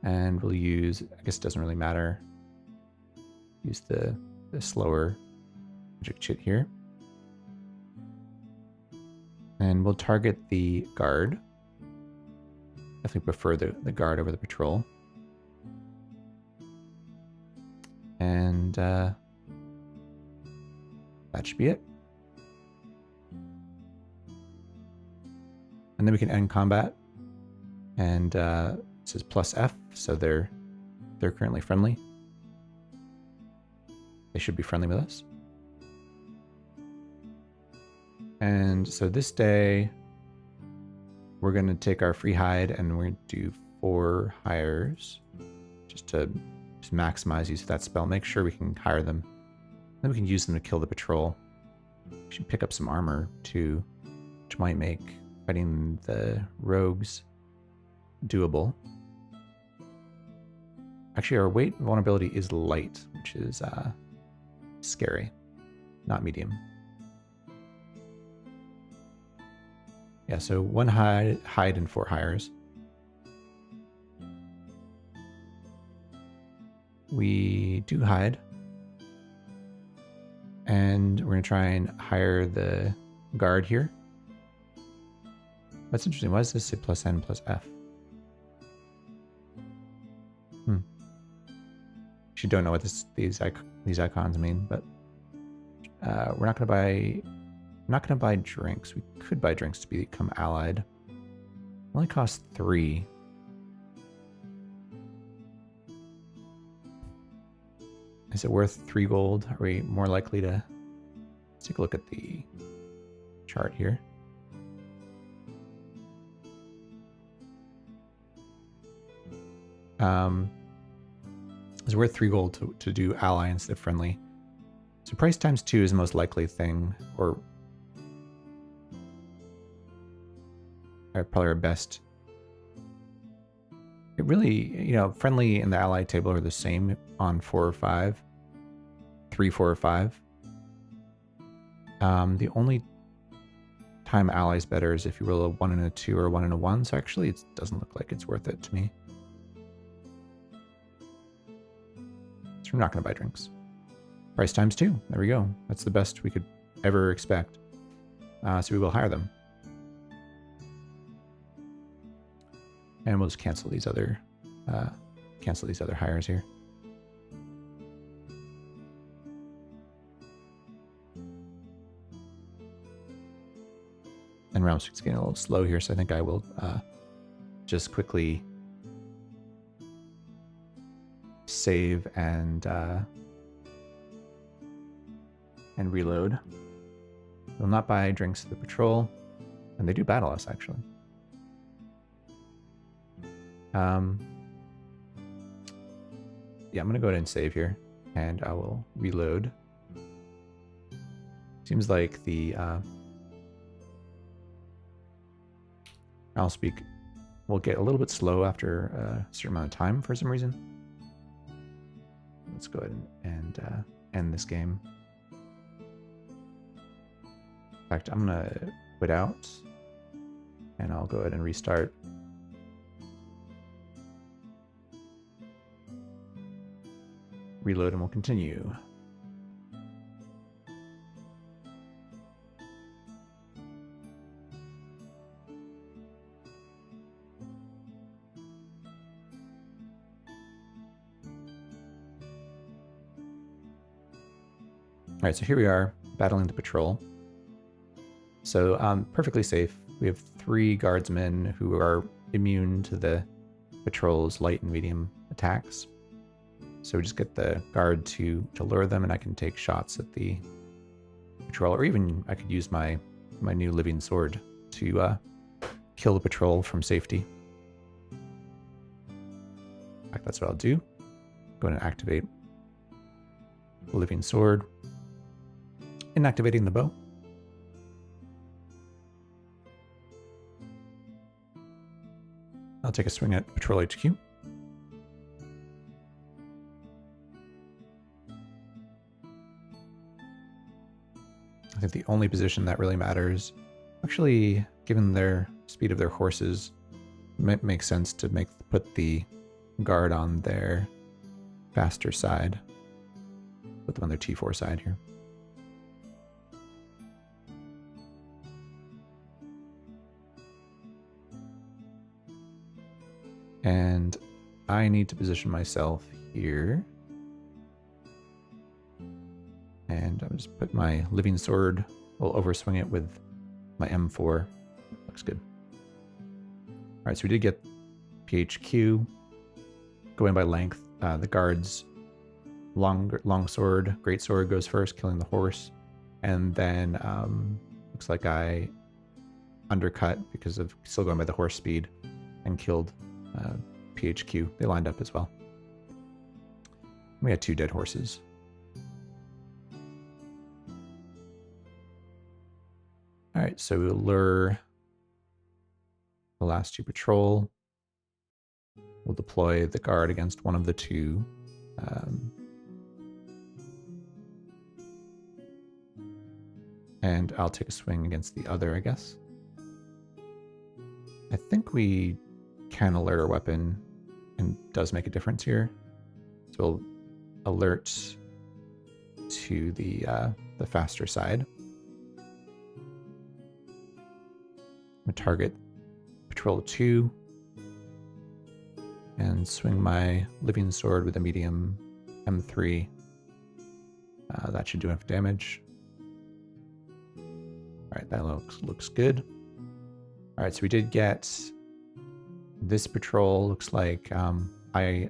And we'll use, I guess it doesn't really matter, use the slower magic chit here. And we'll target the guard. Definitely prefer the guard over the patrol. And that should be it. And then we can end combat. And this is plus F, so they're currently friendly. They should be friendly with us. And so this day, we're going to take our free hide and we're going to do 4 hires just to maximize use of that spell. Make sure we can hire them. Then we can use them to kill the patrol. We should pick up some armor too, which might make fighting the rogues doable. Actually, our weight vulnerability is light, which is scary, not medium. Yeah, so 1 hide and 4 hires. We do hide. And we're going to try and hire the guard here. That's interesting. Why does this say plus N plus F? Actually don't know what these icons mean, but we're not going to buy drinks. We could buy drinks to become allied. It only costs 3. Is it worth 3 gold? Are we more likely to... Let's take a look at the chart here. It's worth 3 gold to do ally instead of friendly. So price times 2 is the most likely thing, or probably our best. It really, friendly and the ally table are the same on 4 or 5. 3, 4, or 5. The only time ally is better is if you roll a 1 and a 2 or a 1 and a 1. So actually, it doesn't look like it's worth it to me. So we're not going to buy drinks. Price times 2. There we go. That's the best we could ever expect. So we will hire them. And we'll just cancel these other hires here. And round 6 is getting a little slow here, so I think I will just quickly save and and reload. We'll not buy drinks to the patrol, and they do battle us actually. Yeah, I'm gonna go ahead and save here, and I will reload. Seems like the I'll speak will get a little bit slow after a certain amount of time for some reason. Let's go ahead and end this game. In fact, I'm gonna quit out, and I'll go ahead and restart. Reload and we'll continue. All right, so here we are battling the patrol. So perfectly safe. We have 3 guardsmen who are immune to the patrol's light and medium attacks. So we just get the guard to lure them, and I can take shots at the patrol, or even I could use my new living sword to kill the patrol from safety. In fact, that's what I'll do. Go ahead and activate the living sword. Inactivating the bow. I'll take a swing at Patrol HQ. I think the only position that really matters, actually, given their speed of their horses, it makes sense to put the guard on their faster side. Put them on their T4 side here. And I need to position myself here. And I'll just put my living sword, we'll overswing it with my M4. Looks good. All right, so we did get PHQ. Going by length, the guard's long sword, great sword goes first, killing the horse. And then looks like I undercut because of still going by the horse speed and killed PHQ. They lined up as well. We had 2 dead horses. All right, so we'll lure the last 2 patrol. We'll deploy the guard against one of the 2. And I'll take a swing against the other, I guess. I think we can alert our weapon, and does make a difference here. So we'll alert to the faster side. I'm gonna target Patrol 2 and swing my living sword with a medium M3. That should do enough damage. All right, that looks good. All right, so we did get this patrol. Looks like I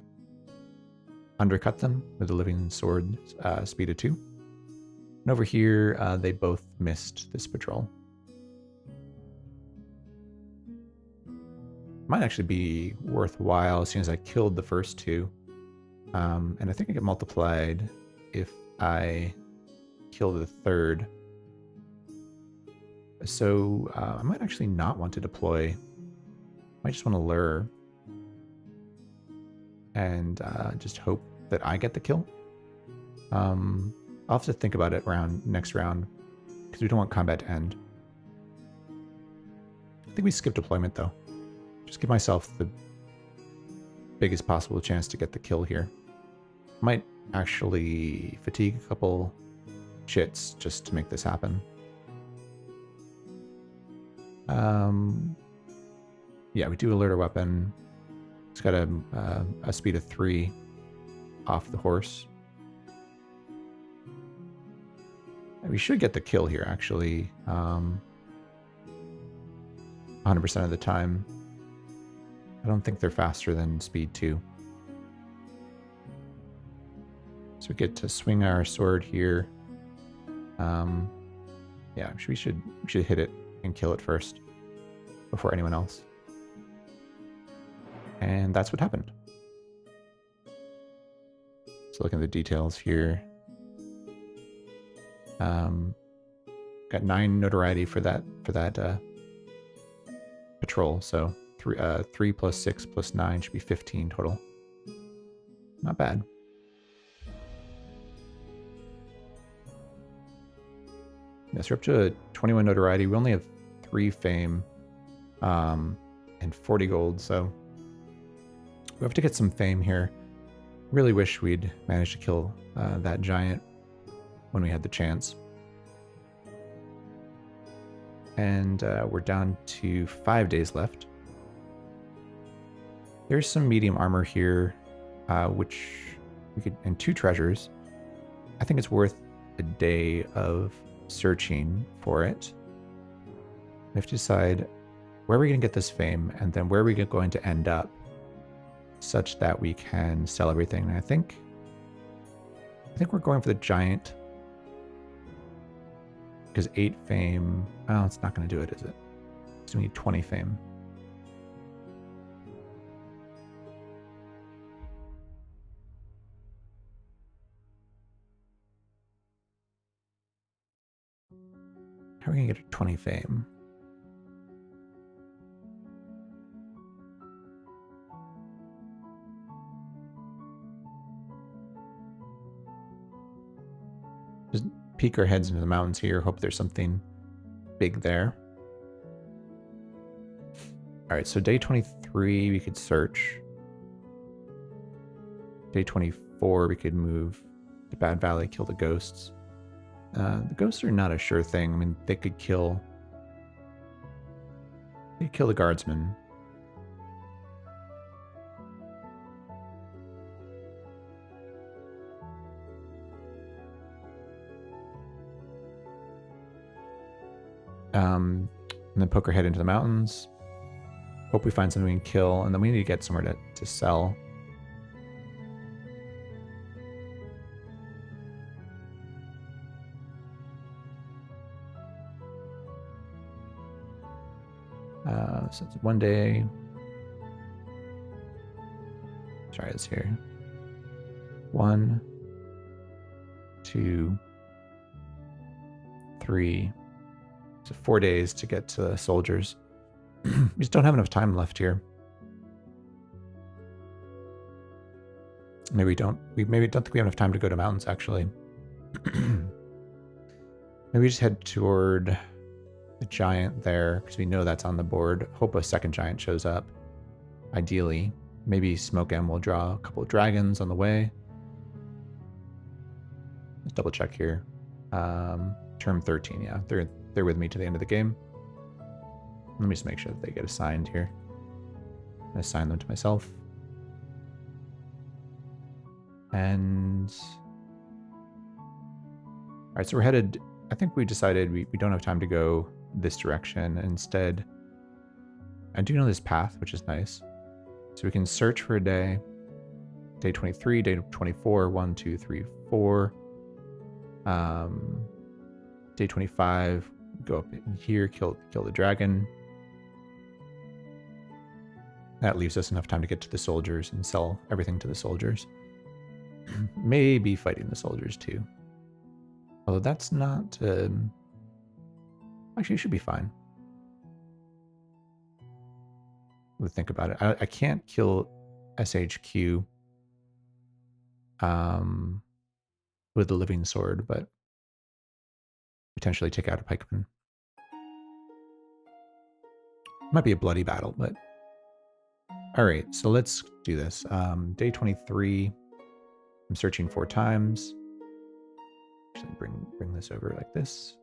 undercut them with a living sword speed of 2. And over here, they both missed this patrol. Might actually be worthwhile as soon as I killed the first 2. And I think I get multiplied if I kill the 3rd. So I might actually not want to deploy. I might just want to lure and just hope that I get the kill. I'll have to think about it next round because we don't want combat to end. I think we skip deployment though. Just give myself the biggest possible chance to get the kill here. Might actually fatigue a couple chits just to make this happen. Yeah, we do alert our weapon. It's got a speed of 3 off the horse. And we should get the kill here, actually. 100% of the time. I don't think they're faster than speed 2. So we get to swing our sword here. Yeah, we should hit it and kill it first before anyone else. And that's what happened. So looking at the details here. Got 9 notoriety for that patrol. So 3 plus 6 plus 9 should be 15 total. Not bad. Yes, we're up to 21 notoriety. We only have 3 fame and 40 gold, so we have to get some fame here. Really wish we'd managed to kill that giant when we had the chance. And we're down to 5 days left. There's some medium armor here, which we could, and 2 treasures. I think it's worth a day of searching for it. We have to decide where we're going to get this fame, and then where we're going to end up, such that we can sell everything. And I think we're going for the giant, because 8 fame. Oh, it's not going to do it, is it? So we need 20 fame. How are we going to get a 20 fame? Just peek our heads into the mountains here. Hope there's something big there. All right, so day 23, we could search. Day 24, we could move to Bad Valley, kill the ghosts. The ghosts are not a sure thing. I mean, they could kill the guardsmen. And then poke our head into the mountains. Hope we find something we can kill, and then we need to get somewhere to sell. So it's 1 day. Sorry, it's here. 1, 2, 3. So 4 days to get to the soldiers. We just don't have enough time left here. Maybe we don't think we have enough time to go to mountains, actually. Maybe we just head toward the giant there, because we know that's on the board. Hope a second giant shows up. Ideally. Maybe Smoke M will draw a couple of dragons on the way. Let's double check here. Term 13, yeah. They're with me to the end of the game. Let me just make sure that they get assigned here. I assign them to myself. And all right, so we're headed. I think we decided we don't have time to go this direction. Instead, I do know this path, which is nice. So we can search for a day. Day 23, day 24, 1, 2, 3, 4. Day 25, go up in here, kill the dragon. That leaves us enough time to get to the soldiers and sell everything to the soldiers. Maybe fighting the soldiers too. Although that's not... actually, it should be fine. We'll think about it. I can't kill SHQ with the living sword, but potentially take out a pikeman. Might be a bloody battle, but... All right, so let's do this. Day 23, I'm searching 4 times. Actually, bring this over like this.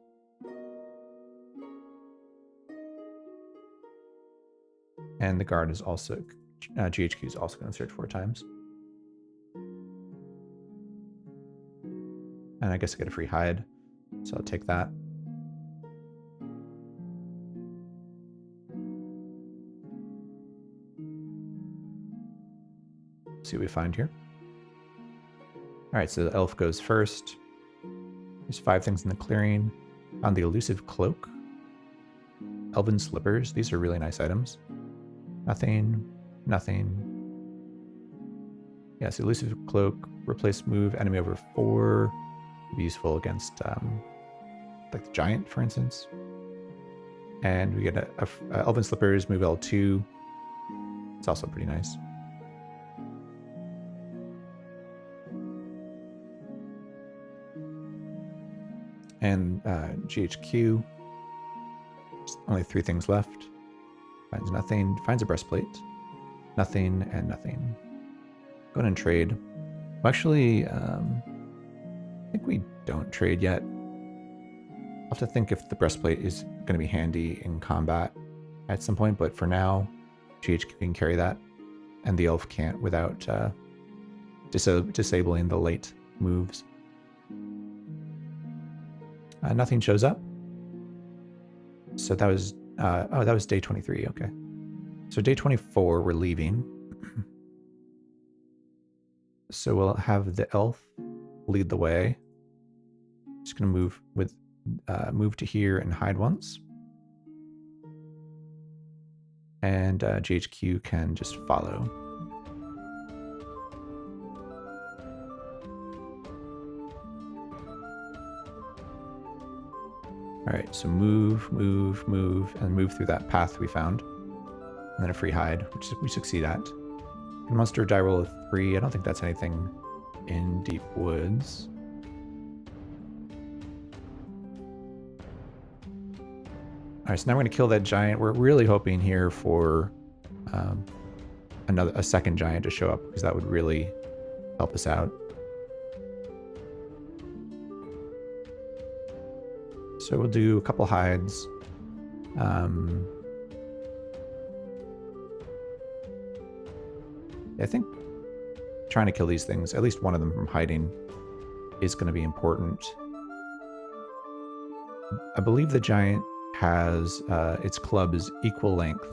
And the guard is also, GHQ is also going to search 4 times. And I guess I get a free hide, so I'll take that. See what we find here. All right, so the elf goes first. There's 5 things in the clearing. Found the elusive cloak. Elven slippers. These are really nice items. Nothing. Nothing. Yes, elusive cloak. Replace move enemy over 4. Be useful against like the giant, for instance. And we get a elven slippers, move L2. It's also pretty nice. And GHQ. Just only 3 things left. Finds nothing. Finds a breastplate. Nothing and nothing. Go ahead and trade. Well, actually, I think we don't trade yet. I'll have to think if the breastplate is going to be handy in combat at some point, but for now, GHQ can carry that, and the elf can't without disabling the late moves. Nothing shows up. So that was that was day 23. Okay, so day 24 we're leaving. So we'll have the elf lead the way. Just gonna move to here and hide once, and GHQ can just follow. All right, so move, and move through that path we found, and then a free hide, which we succeed at. Monster die roll of 3. I don't think that's anything in deep woods. All right, so now we're going to kill that giant. We're really hoping here for a second giant to show up, because that would really help us out. So we'll do a couple hides. I think trying to kill these things, at least one of them from hiding, is going to be important. I believe the giant has its club is equal length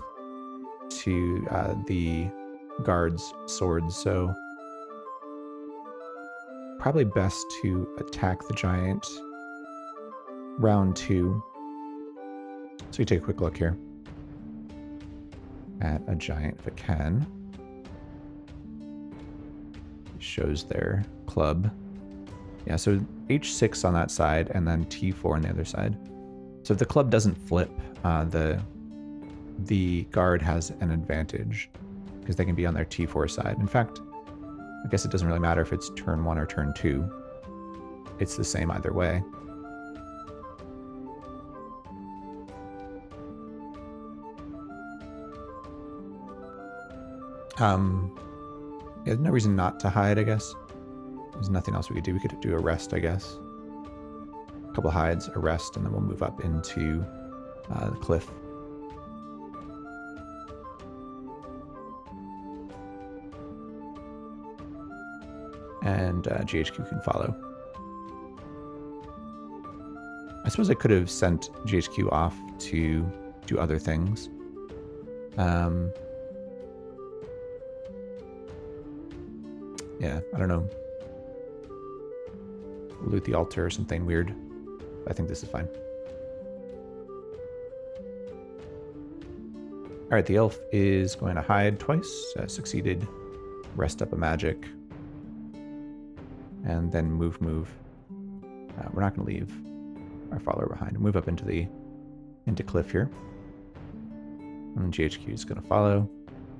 to the guard's swords, so probably best to attack the giant round 2. So you take a quick look here at a giant if it can. It shows their club. Yeah, so H6 on that side and then T4 on the other side. So if the club doesn't flip, the guard has an advantage because they can be on their T4 side. In fact, I guess it doesn't really matter if it's turn 1 or turn 2. It's the same either way. There's no reason not to hide, I guess. There's nothing else we could do. We could do a rest, I guess. A couple hides, a rest, and then we'll move up into the cliff. And GHQ can follow. I suppose I could have sent GHQ off to do other things. Yeah, I don't know. Loot the altar or something weird. I think this is fine. All right, the elf is going to hide twice. Succeeded. Rest up a magic. And then move. We're not going to leave our follower behind. Move up into cliff here. And GHQ is going to follow.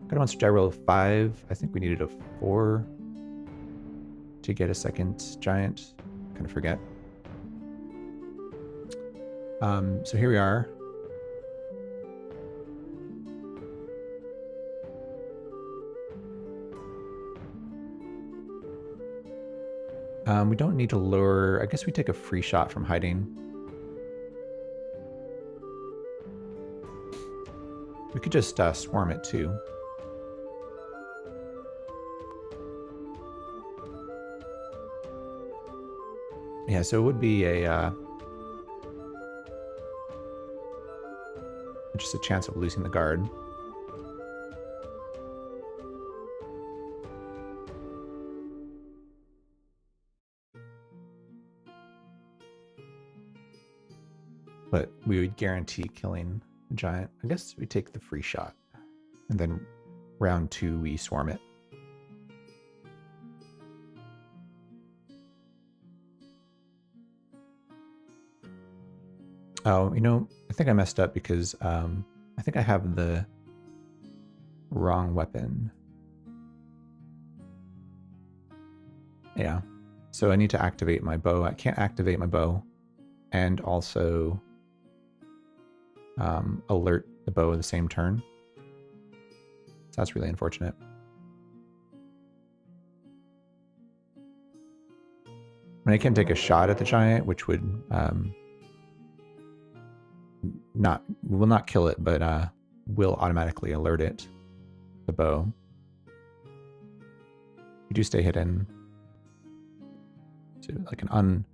Got a monster die roll of 5. I think we needed a 4 to get a second giant. Kind of forget. So here we are. We don't need to lure. I guess we take a free shot from hiding. We could just swarm it too. Yeah, so it would be just a chance of losing the guard. but we would guarantee killing the giant. I guess we take the free shot, and then round 2 we swarm it. Oh, you know, I think I messed up because I think I have the wrong weapon. Yeah, so I need to activate my bow. I can't activate my bow and also alert the bow at the same turn. So that's really unfortunate. And I can take a shot at the giant, which would will not kill it, but will automatically alert it, the bow. You do stay hidden. So like an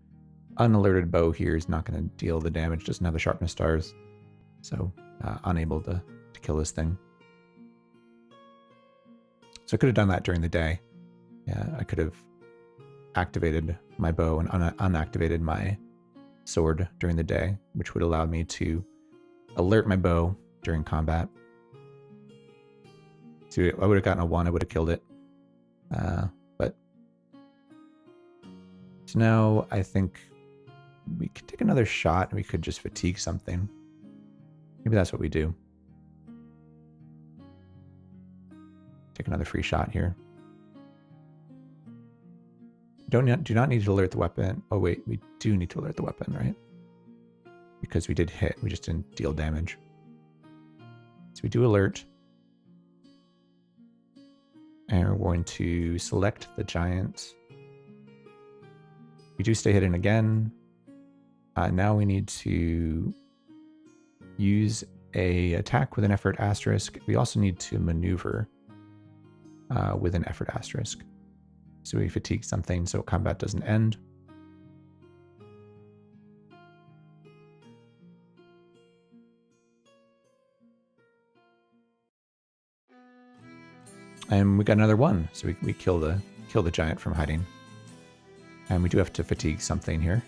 unalerted bow here is not going to deal the damage, doesn't have the sharpness stars. So unable to kill this thing. So I could have done that during the day. Yeah, I could have activated my bow and unactivated my sword during the day, which would allow me to alert my bow during combat. So I would have gotten a 1, I would have killed it. But so now I think we could take another shot and we could just fatigue something. Maybe that's what we do. Take another free shot here. Do not need to alert the weapon. Oh wait, we do need to alert the weapon, right? Because we did hit, we just didn't deal damage. So we do alert. And we're going to select the giant. We do stay hidden again. Now we need to use a attack with an effort asterisk. We also need to maneuver with an effort asterisk. So we fatigue something so combat doesn't end. And we got another 1, so we kill the giant from hiding. And we do have to fatigue something here.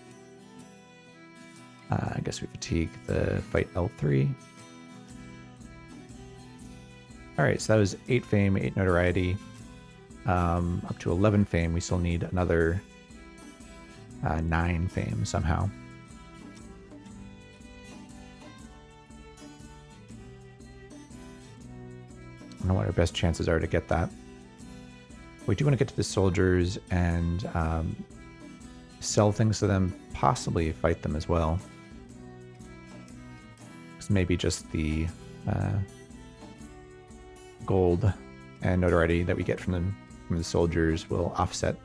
I guess we fatigue the fight L3. Alright, so that was 8 fame, 8 notoriety. Up to 11 fame, we still need another 9 fame somehow. I don't know what our best chances are to get that. We do want to get to the soldiers and sell things to them, possibly fight them as well. Because maybe just the gold and notoriety that we get from the soldiers will offset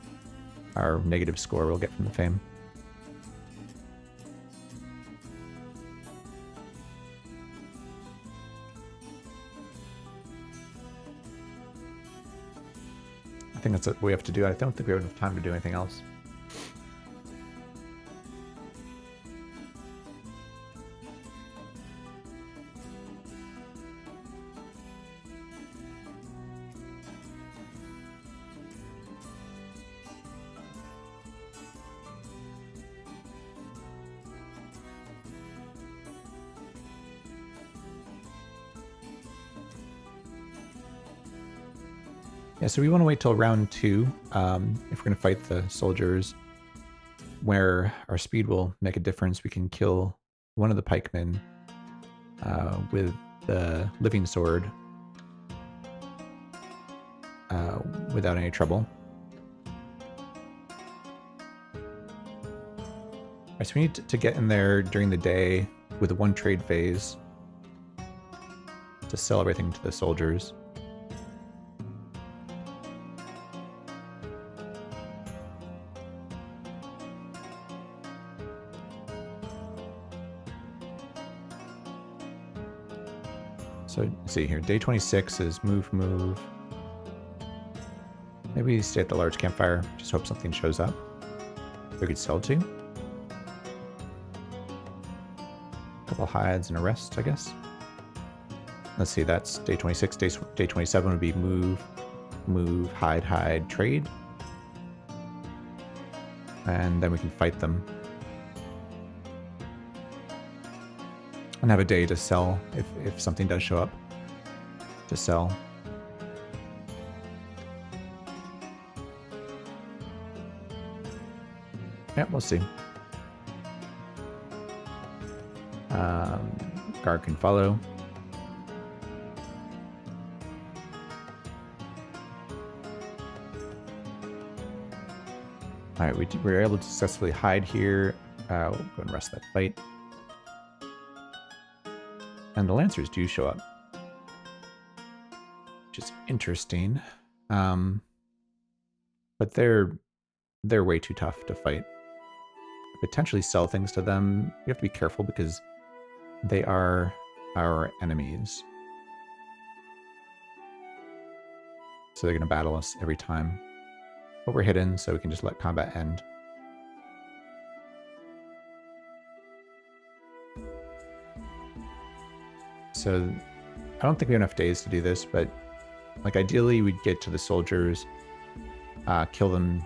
our negative score we'll get from the fame. I think that's what we have to do. I don't think we have enough time to do anything else. Yeah, so we want to wait till round 2 if we're going to fight the soldiers, where our speed will make a difference. We can kill one of the pikemen with the living sword without any trouble. Right, so we need to get in there during the day with 1 trade phase to sell everything to the soldiers. So let's see here, day 26 is move. Maybe we stay at the large campfire, just hope something shows up we could sell to. A couple hides and a rest, I guess. Let's see, that's day 26. Day 27 would be move, hide, trade. And then we can fight them. And have a day to sell if something does show up to sell. Yeah, we'll see. Guard can follow. All right, we were able to successfully hide here. We'll go and rest that fight. And the Lancers do show up, which is interesting. But they're way too tough to fight. Potentially sell things to them. We have to be careful because they are our enemies. So they're going to battle us every time. But we're hidden, so we can just let combat end. So I don't think we have enough days to do this, but like ideally we'd get to the soldiers, kill them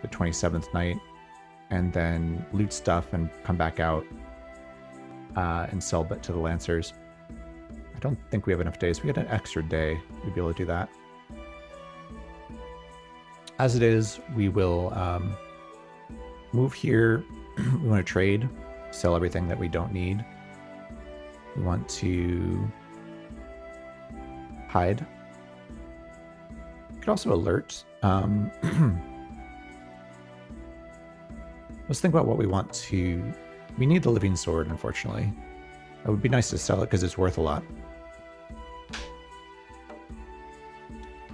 the 27th night, and then loot stuff and come back out and sell it to the Lancers. I don't think we have enough days. If we had an extra day, we'd be able to do that. As it is, we will move here. We want to trade, sell everything that we don't need. We want to hide. We could also alert. Let's think about what we want to... We need the living sword, unfortunately. It would be nice to sell it because it's worth a lot.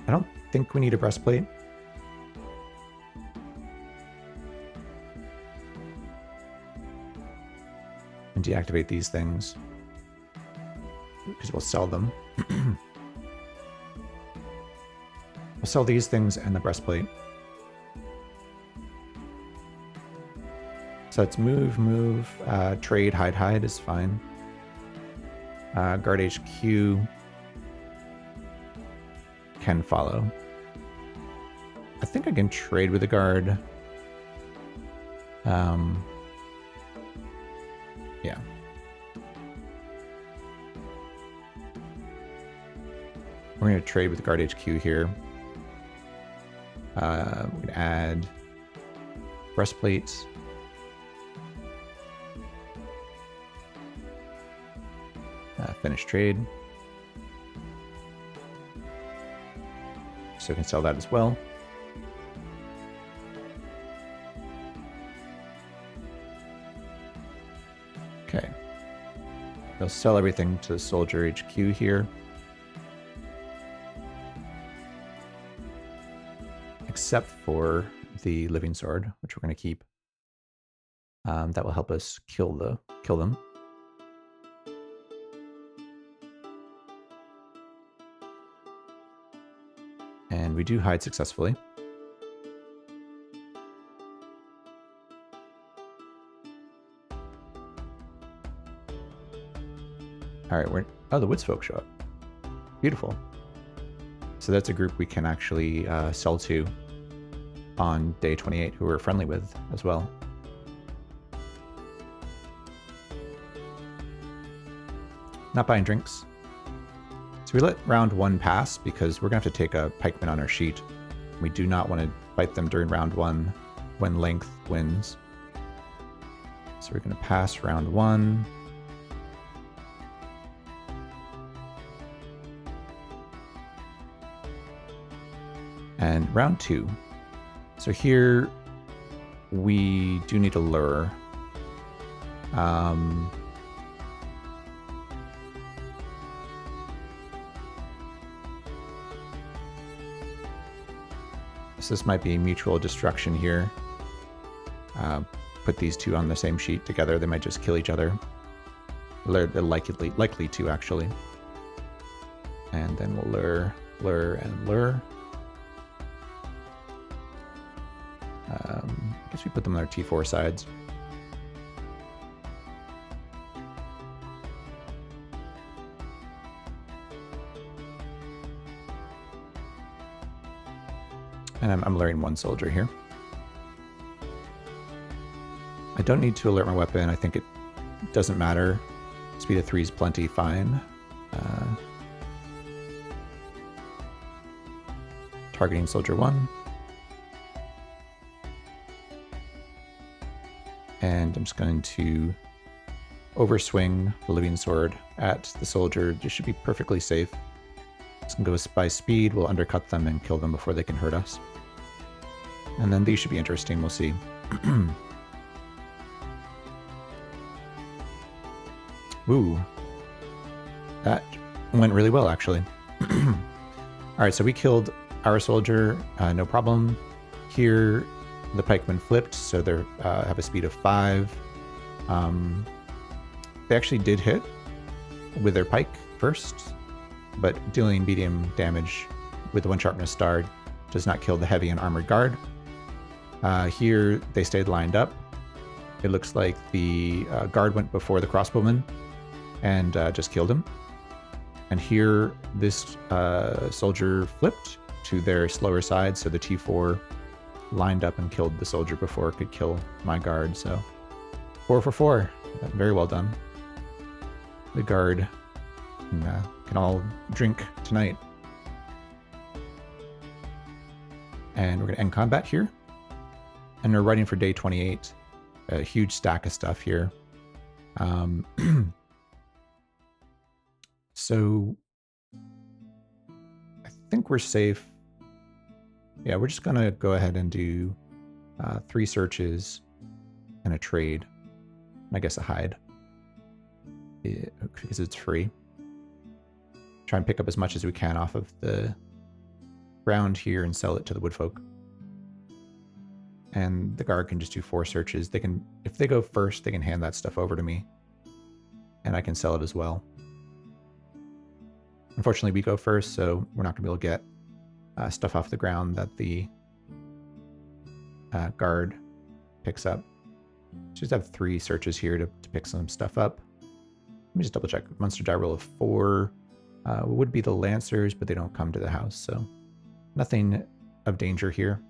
I don't think we need a breastplate. And deactivate these things because we'll sell them. We'll sell these things and the breastplate. So let's move, trade, hide is fine. Guard HQ can follow. I think I can trade with the guard. Yeah. We're going to trade with the guard HQ here. We're going to add breastplates. Finish trade. So we can sell that as well. Okay. They'll sell everything to the soldier HQ here. Except for the living sword, which we're going to keep. That will help us kill them. And we do hide successfully. All right, the Woods folk show up. Beautiful. So that's a group we can actually sell to on day 28, who we're friendly with as well. Not buying drinks. So we let round 1 pass because we're going to have to take a pikeman on our sheet. We do not want to fight them during round 1 when length wins. So we're going to pass round 1. And round 2. So here we do need a lure. So this might be mutual destruction here. Put these two on the same sheet together. They might just kill each other. They're likely to, actually. And then we'll lure, and lure. I guess we put them on their T4 sides. And I'm luring 1 soldier here. I don't need to alert my weapon. I think it doesn't matter Speed of 3 is plenty fine. Targeting Soldier 1. And I'm just going to overswing the Living Sword at the soldier. This should be perfectly safe. This can go by speed, we'll undercut them and kill them before they can hurt us. And then these should be interesting, we'll see. Ooh. That went really well, actually. Alright, so we killed our soldier, no problem. Here, the pikemen flipped, so they have a speed of 5. They actually did hit with their pike first, but dealing medium damage with the 1 sharpness star does not kill the heavy and armored guard. Here, they stayed lined up. It looks like the guard went before the crossbowman and just killed him. And here, this soldier flipped to their slower side, so the T4 lined up and killed the soldier before it could kill my guard. So 4 for 4. Very well done. The guard can all drink tonight. And we're going to end combat here. And we're writing for day 28. A huge stack of stuff here. So I think we're safe. Yeah, we're just going to go ahead and do 3 searches and a trade. And I guess a hide. Because it's free. Try and pick up as much as we can off of the ground here and sell it to the woodfolk. And the guard can just do 4 searches. They can, if they go first, they can hand that stuff over to me. And I can sell it as well. Unfortunately, we go first, so we're not going to be able to get stuff off the ground that the guard picks up. Just have 3 searches here to pick some stuff up. Let me just double check. Monster die roll of 4 would be the Lancers, but they don't come to the house, so nothing of danger here.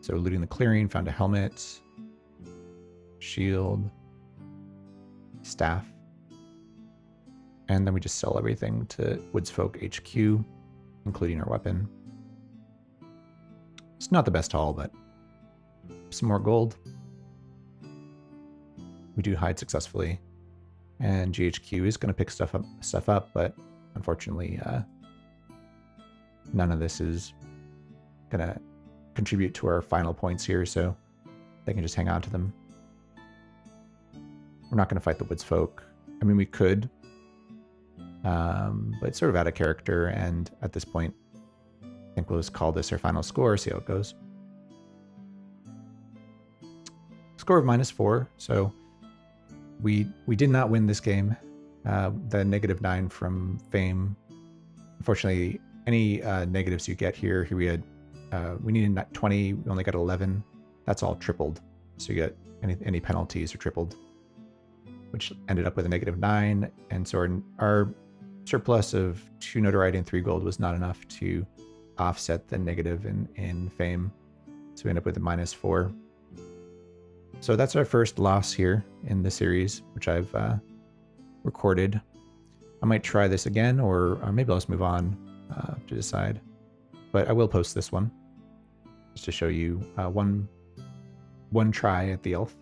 So looting the clearing, found a helmet, shield, staff, and then we just sell everything to Woodsfolk HQ, including our weapon. It's not the best haul, but some more gold. We do hide successfully, and GHQ is going to pick stuff up, but unfortunately, none of this is going to contribute to our final points here, so they can just hang on to them. We're not going to fight the Woodsfolk. I mean, we could, but it's sort of out of character, and at this point, I think we'll just call this our final score, see how it goes. Score of -4, so we did not win this game. The -9 from Fame. Unfortunately, any negatives you get here we had, we needed 20, we only got 11. That's all tripled. So you get any penalties are tripled, which ended up with a -9. And so our surplus of 2 notoriety and 3 gold was not enough to offset the negative in Fame. So we end up with a -4. So that's our first loss here in the series, which I've recorded. I might try this again, or maybe I'll just move on to decide. But I will post this one just to show you one try at the elf.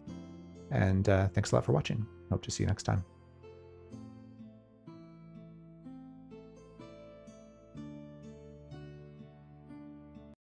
And thanks a lot for watching. Hope to see you next time.